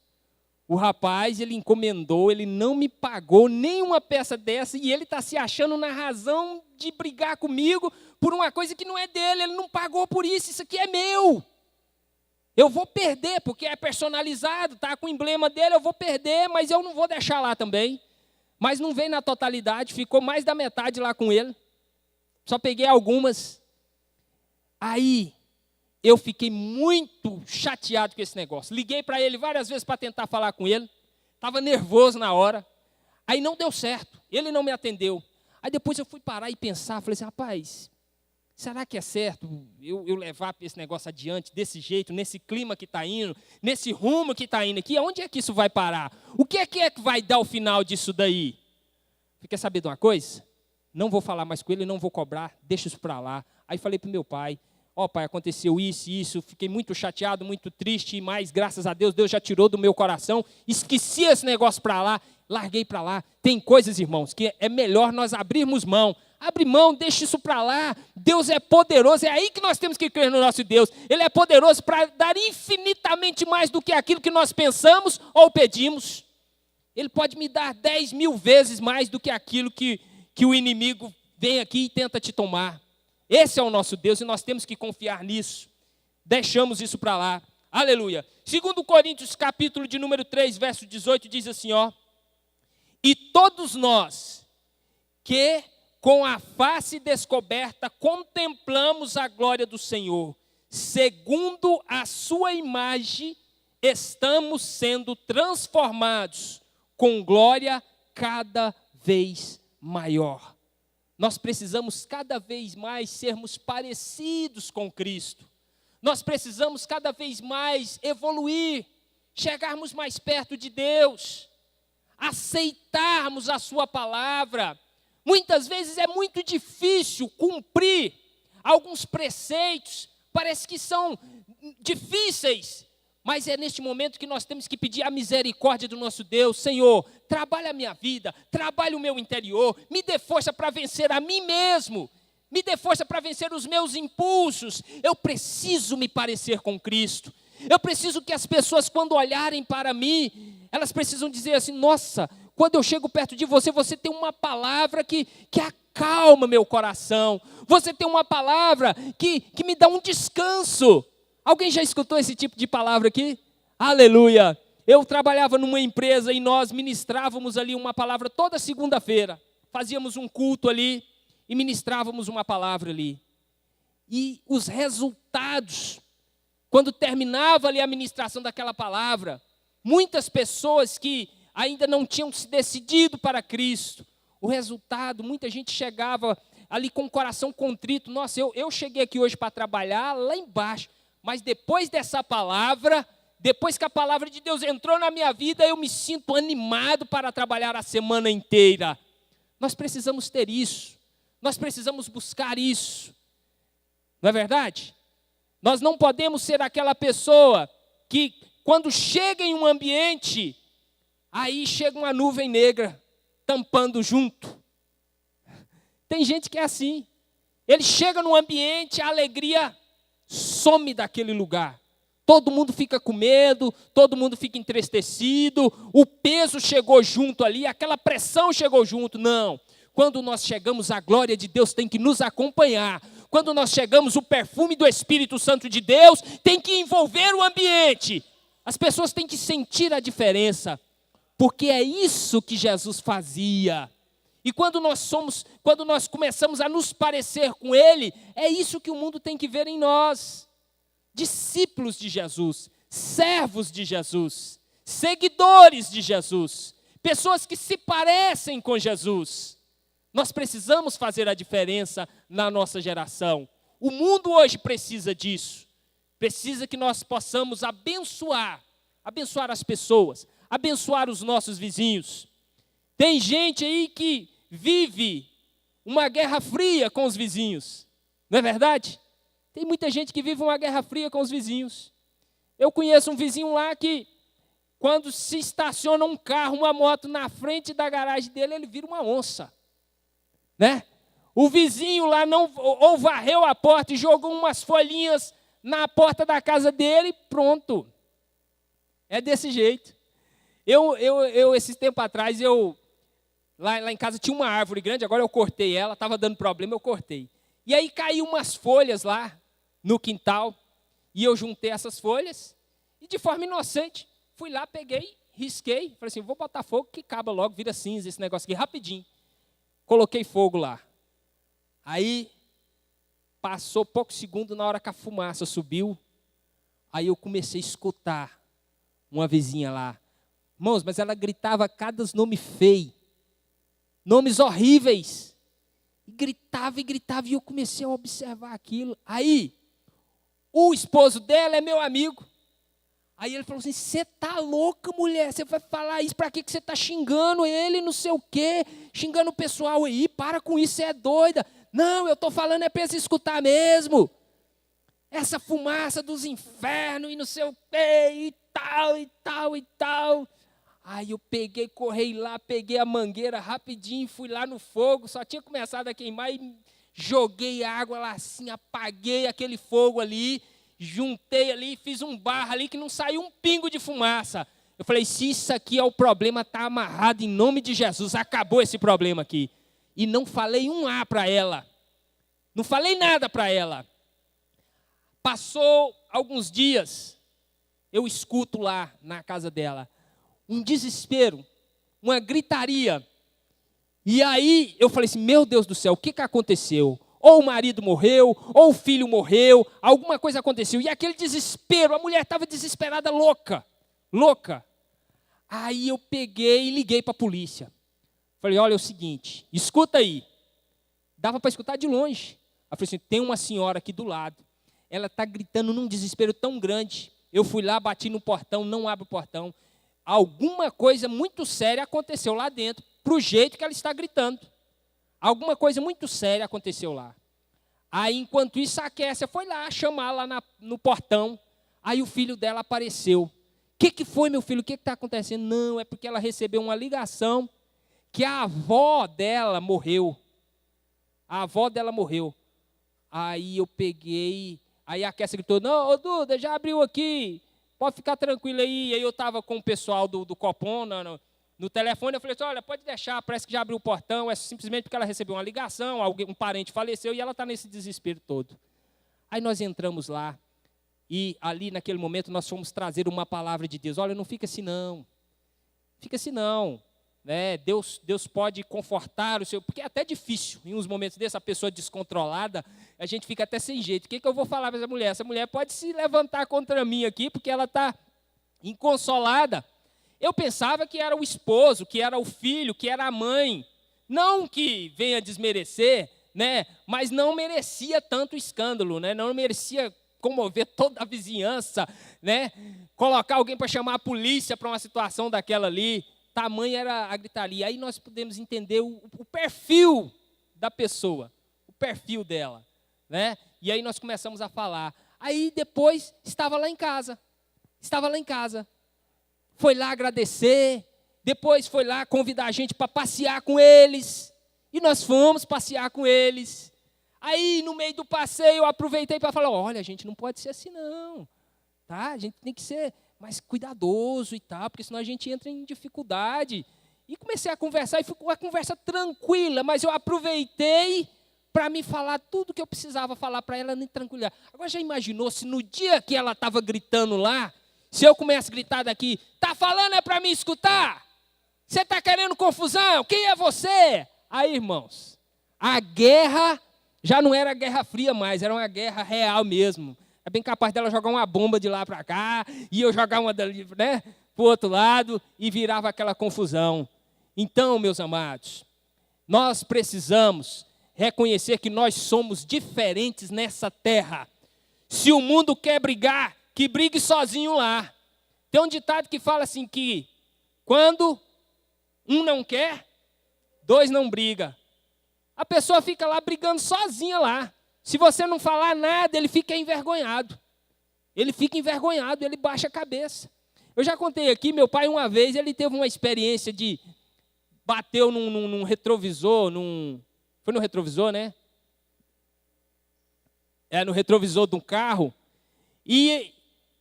O rapaz, ele encomendou, ele não me pagou nenhuma peça dessa e ele está se achando na razão de brigar comigo por uma coisa que não é dele, ele não pagou por isso aqui é meu. Eu vou perder, porque é personalizado, está com o emblema dele, eu vou perder, mas eu não vou deixar lá também. Mas não veio na totalidade, ficou mais da metade lá com ele. Só peguei algumas. Aí, eu fiquei muito chateado com esse negócio. Liguei para ele várias vezes para tentar falar com ele. Estava nervoso na hora. Aí não deu certo. Ele não me atendeu. Aí depois eu fui parar e pensar. Falei assim, rapaz, Será que é certo eu levar esse negócio adiante desse jeito, nesse clima que está indo, nesse rumo que está indo aqui? Onde é que isso vai parar? O que é que vai dar o final disso daí? Você quer saber de uma coisa? Não vou falar mais com ele, não vou cobrar, deixa isso para lá. Aí falei para o meu pai, pai, aconteceu isso, fiquei muito chateado, muito triste, mas graças a Deus, Deus já tirou do meu coração, esqueci esse negócio para lá, larguei para lá. Tem coisas, irmãos, que é melhor nós abrirmos mão. Abre mão, deixa isso para lá. Deus é poderoso, é aí que nós temos que crer no nosso Deus. Ele é poderoso para dar infinitamente mais do que aquilo que nós pensamos ou pedimos. Ele pode me dar 10.000 vezes mais do que aquilo que o inimigo vem aqui e tenta te tomar. Esse é o nosso Deus e nós temos que confiar nisso. Deixamos isso para lá. Aleluia. 2 Coríntios, capítulo de número 3, verso 18, diz assim, e todos nós que com a face descoberta contemplamos a glória do Senhor, segundo a sua imagem, estamos sendo transformados com glória cada vez maior. Nós precisamos cada vez mais sermos parecidos com Cristo. Nós precisamos cada vez mais evoluir, chegarmos mais perto de Deus, aceitarmos a sua palavra. Muitas vezes é muito difícil cumprir alguns preceitos, parece que são difíceis, mas é neste momento que nós temos que pedir a misericórdia do nosso Deus. Senhor, trabalha a minha vida, trabalha o meu interior, me dê força para vencer a mim mesmo, me dê força para vencer os meus impulsos. Eu preciso me parecer com Cristo. Eu preciso que as pessoas, quando olharem para mim, elas precisam dizer assim, nossa, quando eu chego perto de você, você tem uma palavra que acalma meu coração. Você tem uma palavra que me dá um descanso. Alguém já escutou esse tipo de palavra aqui? Aleluia! Eu trabalhava numa empresa e nós ministrávamos ali uma palavra toda segunda-feira. Fazíamos um culto ali e ministrávamos uma palavra ali. E os resultados, quando terminava ali a ministração daquela palavra, muitas pessoas que ainda não tinham se decidido para Cristo, o resultado, muita gente chegava ali com o coração contrito. Nossa, eu cheguei aqui hoje para trabalhar lá embaixo, mas depois dessa palavra, depois que a palavra de Deus entrou na minha vida, eu me sinto animado para trabalhar a semana inteira. Nós precisamos ter isso, nós precisamos buscar isso, não é verdade? Nós não podemos ser aquela pessoa que, quando chega em um ambiente, aí chega uma nuvem negra, tampando junto. Tem gente que é assim. Ele chega no ambiente, a alegria some daquele lugar. Todo mundo fica com medo, todo mundo fica entristecido, o peso chegou junto ali, aquela pressão chegou junto. Não. Quando nós chegamos, a glória de Deus tem que nos acompanhar. Quando nós chegamos, o perfume do Espírito Santo de Deus tem que envolver o ambiente. As pessoas têm que sentir a diferença. Porque é isso que Jesus fazia. E quando nós começamos a nos parecer com Ele, é isso que o mundo tem que ver em nós. Discípulos de Jesus, servos de Jesus, seguidores de Jesus, pessoas que se parecem com Jesus. Nós precisamos fazer a diferença na nossa geração. O mundo hoje precisa disso. Precisa que nós possamos abençoar as pessoas, abençoar os nossos vizinhos. Tem gente aí que vive uma guerra fria com os vizinhos, não é verdade? Tem muita gente que vive uma guerra fria com os vizinhos. Eu conheço um vizinho lá que, quando se estaciona um carro, uma moto na frente da garagem dele, ele vira uma onça, né? O vizinho lá ou varreu a porta e jogou umas folhinhas na porta da casa dele, pronto. É desse jeito. Esse tempo atrás, lá em casa tinha uma árvore grande, agora eu cortei ela, estava dando problema, eu cortei. E aí caiu umas folhas lá no quintal, e eu juntei essas folhas, e de forma inocente, fui lá, peguei, risquei, falei assim, vou botar fogo que acaba logo, vira cinza esse negócio aqui, rapidinho. Coloquei fogo lá. Aí, passou poucos segundos, na hora que a fumaça subiu, aí eu comecei a escutar uma vizinha lá. Irmãos, mas ela gritava cada nome feio, nomes horríveis. E gritava, e eu comecei a observar aquilo. Aí, o esposo dela é meu amigo. Aí ele falou assim, você tá louca, mulher? Você vai falar isso, para que você tá xingando ele, não sei o quê, xingando o pessoal aí, para com isso, você é doida. Não, eu estou falando é para eles escutar mesmo. Essa fumaça dos infernos e não sei o quê, e tal, e tal, e tal. Aí eu corri lá, peguei a mangueira rapidinho, fui lá no fogo, só tinha começado a queimar e joguei água lá assim, apaguei aquele fogo ali, juntei ali, fiz um barro ali que não saiu um pingo de fumaça. Eu falei, se isso aqui é o problema, está amarrado em nome de Jesus, acabou esse problema aqui. E não falei um A para ela, não falei nada para ela. Passou alguns dias, eu escuto lá na casa dela, um desespero, uma gritaria. E aí eu falei assim, meu Deus do céu, o que aconteceu? Ou o marido morreu, ou o filho morreu, alguma coisa aconteceu. E aquele desespero, a mulher estava desesperada, louca. Aí eu peguei e liguei para a polícia. Falei, olha, é o seguinte, escuta aí. Dava para escutar de longe. Eu falei assim, tem uma senhora aqui do lado. Ela está gritando num desespero tão grande. Eu fui lá, bati no portão, não abre o portão. Alguma coisa muito séria aconteceu lá dentro, para o jeito que ela está gritando. Alguma coisa muito séria aconteceu lá. Aí, enquanto isso, a Kessia foi lá chamar lá no portão. Aí o filho dela apareceu. O que foi, meu filho? O que está acontecendo? Não, é porque ela recebeu uma ligação que a avó dela morreu. A avó dela morreu. Aí eu peguei, aí a Kessia gritou, não, ô Duda, já abriu aqui, pode ficar tranquilo aí. Aí eu estava com o pessoal do Copom no telefone, eu falei assim, olha, pode deixar, parece que já abriu o portão, é simplesmente porque ela recebeu uma ligação, um parente faleceu e ela está nesse desespero todo. Aí nós entramos lá e ali naquele momento nós fomos trazer uma palavra de Deus. Olha, não fica assim não, né? Deus pode confortar o seu, porque é até difícil, em uns momentos desses, a pessoa descontrolada, a gente fica até sem jeito. O que eu vou falar para essa mulher? Essa mulher pode se levantar contra mim aqui, porque ela está inconsolada. Eu pensava que era o esposo, que era o filho, que era a mãe. Não que venha desmerecer, né? Mas não merecia tanto escândalo, né? Não merecia comover toda a vizinhança, né? Colocar alguém para chamar a polícia para uma situação daquela ali. Tamanha era a gritaria. Aí nós podemos entender o perfil da pessoa, o perfil dela, né? E aí nós começamos a falar. Aí depois estava lá em casa. Foi lá agradecer, depois foi lá convidar a gente para passear com eles, e nós fomos passear com eles. Aí, no meio do passeio, eu aproveitei para falar, olha, a gente não pode ser assim não, tá? A gente tem que ser mais cuidadoso e tal, porque senão a gente entra em dificuldade. E comecei a conversar, e ficou uma conversa tranquila, mas eu aproveitei para me falar tudo que eu precisava falar para ela, me tranquilizar. Agora, já imaginou se no dia que ela estava gritando lá, se eu começo a gritar daqui, está falando é para me escutar? Você está querendo confusão? Quem é você? Aí, irmãos, a guerra já não era guerra fria mais, era uma guerra real mesmo. É bem capaz dela jogar uma bomba de lá para cá, e eu jogar uma dali, né, para o outro lado, e virava aquela confusão. Então, meus amados, nós precisamos reconhecer que nós somos diferentes nessa terra. Se o mundo quer brigar, que brigue sozinho lá. Tem um ditado que fala assim que quando um não quer, dois não brigam. A pessoa fica lá brigando sozinha lá. Se você não falar nada, ele fica envergonhado. Ele baixa a cabeça. Eu já contei aqui, meu pai uma vez, ele teve uma experiência de bateu num retrovisor, foi no retrovisor, né? No retrovisor de um carro, e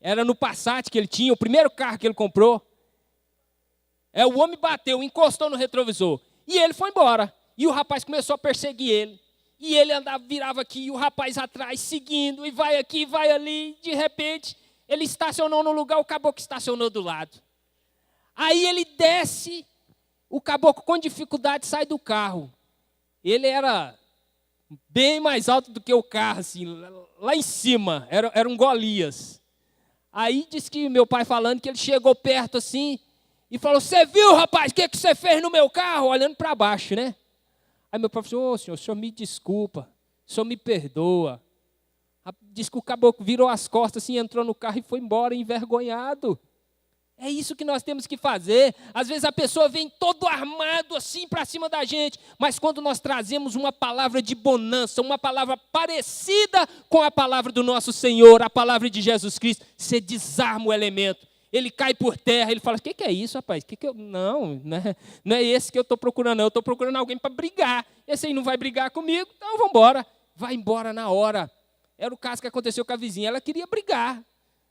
era no Passat que ele tinha, o primeiro carro que ele comprou. O homem bateu, encostou no retrovisor, e ele foi embora. E o rapaz começou a perseguir ele. E ele andava, virava aqui, e o rapaz atrás, seguindo, e vai aqui, vai ali. De repente, ele estacionou no lugar, o caboclo estacionou do lado. Aí ele desce, o caboclo com dificuldade sai do carro. Ele era bem mais alto do que o carro, assim, lá em cima, era um Golias. Aí disse que meu pai falando que ele chegou perto assim e falou, você viu, rapaz, o que você fez no meu carro? Olhando para baixo, né? Aí meu pai falou, ô senhor, o senhor me desculpa, o senhor me perdoa. Diz que o caboclo virou as costas, assim, entrou no carro e foi embora envergonhado. É isso que nós temos que fazer. Às vezes a pessoa vem todo armado assim para cima da gente, mas quando nós trazemos uma palavra de bonança, uma palavra parecida com a palavra do nosso Senhor, a palavra de Jesus Cristo, você desarma o elemento. Ele cai por terra, ele fala, o que é isso, rapaz? Não, não é esse que eu estou procurando, não. Eu estou procurando alguém para brigar. Esse aí não vai brigar comigo, então vamos embora. Vai embora na hora. Era o caso que aconteceu com a vizinha, ela queria brigar.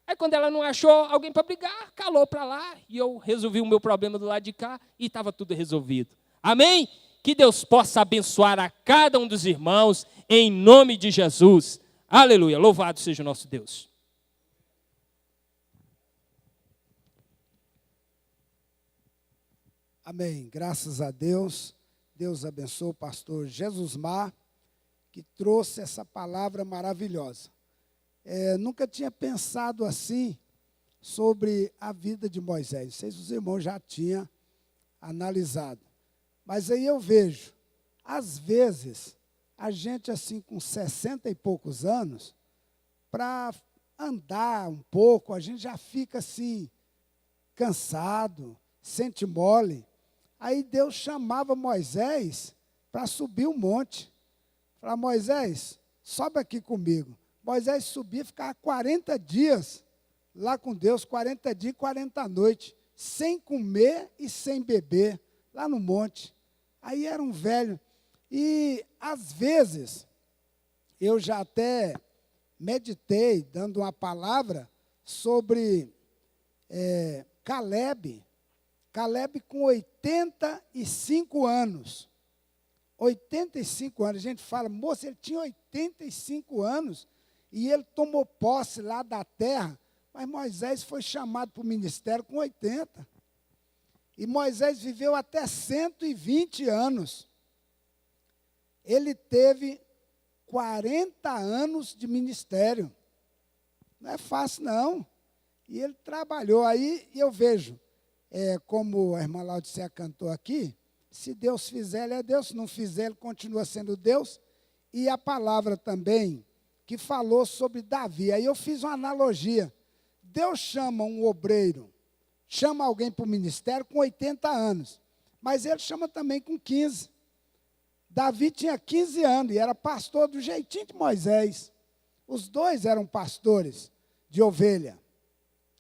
Aí quando ela não achou alguém para brigar, calou para lá, e eu resolvi o meu problema do lado de cá, e estava tudo resolvido. Amém? Que Deus possa abençoar a cada um dos irmãos, em nome de Jesus. Aleluia, louvado seja o nosso Deus. Amém, graças a Deus. Deus abençoe o pastor Jesusmar, que trouxe essa palavra maravilhosa. Nunca tinha pensado assim sobre a vida de Moisés. Não sei se os irmãos já tinham analisado. Mas aí eu vejo, às vezes, a gente assim com 60 e poucos anos, para andar um pouco, a gente já fica assim, cansado, sente mole. Aí Deus chamava Moisés para subir o monte. Falava, Moisés, sobe aqui comigo. Moisés subia e ficava 40 dias lá com Deus, 40 dias e 40 noites, sem comer e sem beber, lá no monte. Aí era um velho. E, às vezes, eu já até meditei, dando uma palavra, sobre Caleb. Caleb com 85 anos. 85 anos. A gente fala, moça, ele tinha 85 anos. E ele tomou posse lá da terra, mas Moisés foi chamado para o ministério com 80. E Moisés viveu até 120 anos. Ele teve 40 anos de ministério. Não é fácil, não. E ele trabalhou. Aí eu vejo, como a irmã Laodicea cantou aqui, se Deus fizer, ele é Deus. Se não fizer, ele continua sendo Deus. E a palavra também que falou sobre Davi. Aí eu fiz uma analogia. Deus chama um obreiro, chama alguém para o ministério com 80 anos, mas ele chama também com 15. Davi tinha 15 anos e era pastor do jeitinho de Moisés. Os dois eram pastores de ovelha.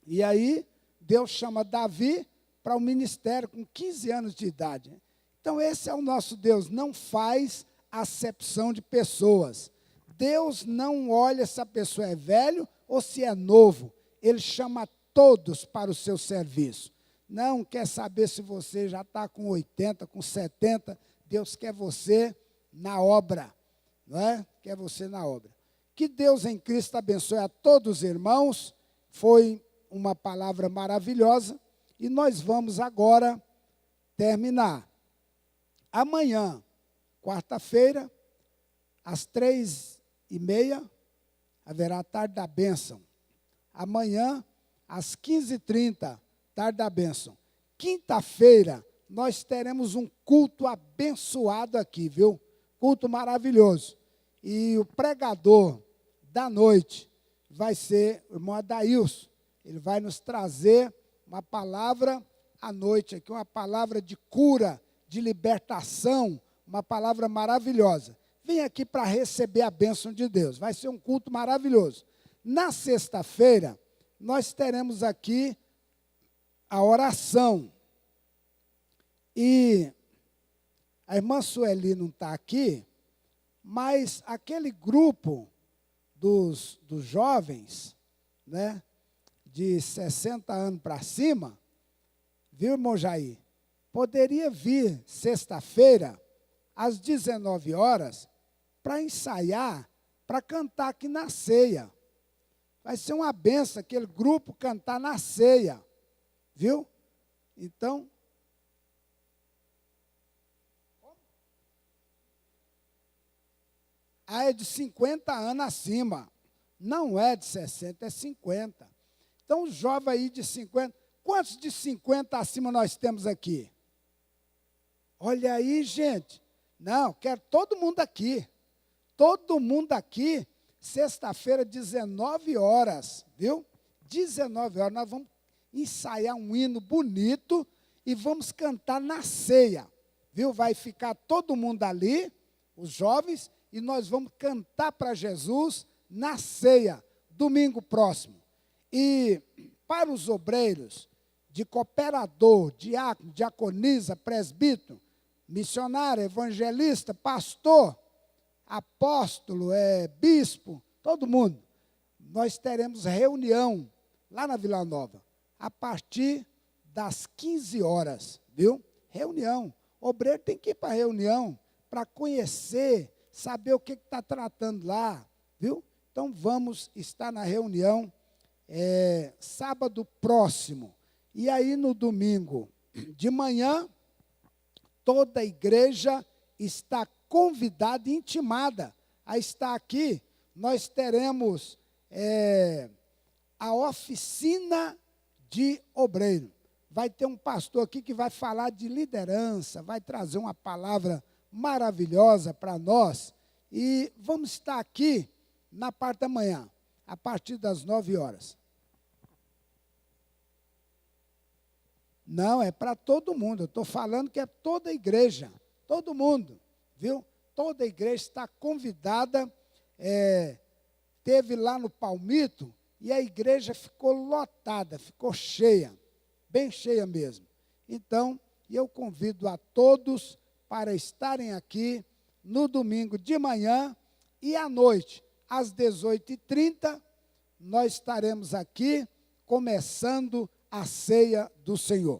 E aí Deus chama Davi para o ministério com 15 anos de idade. Então esse é o nosso Deus, não faz acepção de pessoas. Deus não olha se a pessoa é velho ou se é novo. Ele chama todos para o seu serviço. Não quer saber se você já está com 80, com 70. Deus quer você na obra. Não é? Quer você na obra. Que Deus em Cristo abençoe a todos os irmãos. Foi uma palavra maravilhosa. E nós vamos agora terminar. Amanhã, quarta-feira, às 3h30, haverá a tarde da bênção. Amanhã, às 15h30, tarde da bênção. Quinta-feira, nós teremos um culto abençoado aqui, viu? Culto maravilhoso. E o pregador da noite vai ser o irmão Adailson. Ele vai nos trazer uma palavra à noite aqui, uma palavra de cura, de libertação, uma palavra maravilhosa. Vem aqui para receber a bênção de Deus. Vai ser um culto maravilhoso. Na sexta-feira, nós teremos aqui a oração. E a irmã Sueli não está aqui, mas aquele grupo dos jovens, né, de 60 anos para cima, viu, irmão Jair? Poderia vir sexta-feira, às 19 horas, para ensaiar, para cantar aqui na ceia. Vai ser uma benção aquele grupo cantar na ceia. Viu? Então, é de 50 anos acima. Não é de 60, é 50. Então, os jovens aí de 50. Quantos de 50 acima nós temos aqui? Olha aí, gente. Não, quero todo mundo aqui. Todo mundo aqui, sexta-feira, 19 horas, viu? 19 horas, nós vamos ensaiar um hino bonito e vamos cantar na ceia, viu? Vai ficar todo mundo ali, os jovens, e nós vamos cantar para Jesus na ceia, domingo próximo. E para os obreiros, de cooperador, diácono, diaconisa, presbítero, missionário, evangelista, pastor, apóstolo, bispo, todo mundo, nós teremos reunião lá na Vila Nova, a partir das 15 horas, viu? Reunião. O obreiro tem que ir para a reunião para conhecer, saber o que está tratando lá, viu? Então, vamos estar na reunião sábado próximo. E aí, no domingo de manhã, toda a igreja está convidada e intimada a estar aqui. Nós teremos a oficina de obreiro. Vai ter um pastor aqui que vai falar de liderança, vai trazer uma palavra maravilhosa para nós. E vamos estar aqui na parte da manhã, a partir das 9 horas. Não, é para todo mundo. Eu estou falando que é toda a igreja, todo mundo, viu? Toda a igreja está convidada. Teve lá no Palmito e a igreja ficou lotada, ficou cheia, bem cheia mesmo. Então, eu convido a todos para estarem aqui no domingo de manhã e à noite, às 18h30, nós estaremos aqui começando a ceia do Senhor.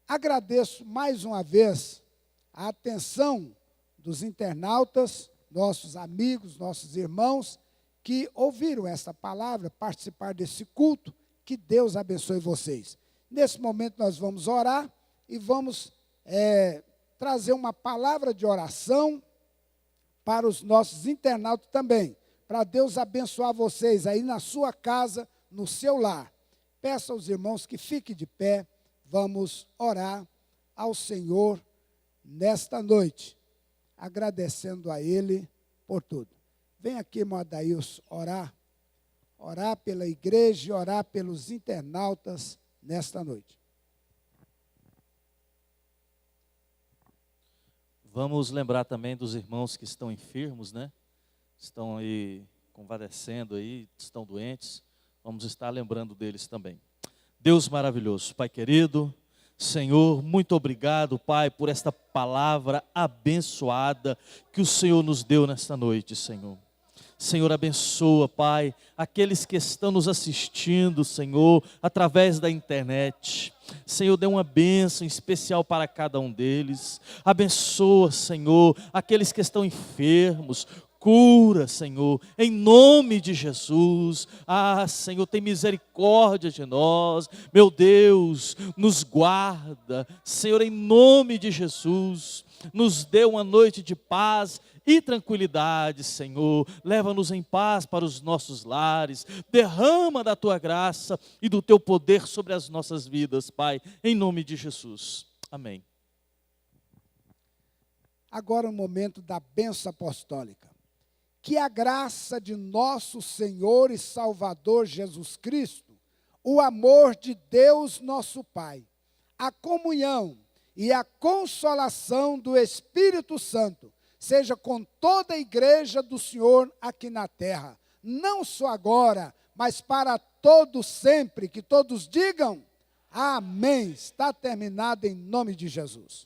Agradeço mais uma vez a atenção dos internautas, nossos amigos, nossos irmãos, que ouviram essa palavra, participar desse culto. Que Deus abençoe vocês. Nesse momento nós vamos orar e vamos trazer uma palavra de oração para os nossos internautas também, para Deus abençoar vocês aí na sua casa, no seu lar. Peço aos irmãos que fiquem de pé, vamos orar ao Senhor nesta noite, agradecendo a Ele por tudo. Vem aqui, irmão Adailson, orar pela igreja e orar pelos internautas nesta noite. Vamos lembrar também dos irmãos que estão enfermos, né? Estão aí convalescendo aí, estão doentes. Vamos estar lembrando deles também. Deus maravilhoso, Pai querido, Senhor, muito obrigado, Pai, por esta palavra abençoada que o Senhor nos deu nesta noite, Senhor. Senhor, abençoa, Pai, aqueles que estão nos assistindo, Senhor, através da internet. Senhor, dê uma bênção especial para cada um deles. Abençoa, Senhor, aqueles que estão enfermos. Cura, Senhor, em nome de Jesus. Senhor, tem misericórdia de nós. Meu Deus, nos guarda. Senhor, em nome de Jesus, nos dê uma noite de paz e tranquilidade, Senhor. Leva-nos em paz para os nossos lares. Derrama da Tua graça e do Teu poder sobre as nossas vidas, Pai, em nome de Jesus. Amém. Agora o momento da bênção apostólica. Que a graça de nosso Senhor e Salvador Jesus Cristo, o amor de Deus nosso Pai, a comunhão e a consolação do Espírito Santo, seja com toda a igreja do Senhor aqui na terra, não só agora, mas para todos sempre, que todos digam, amém. Está terminado em nome de Jesus.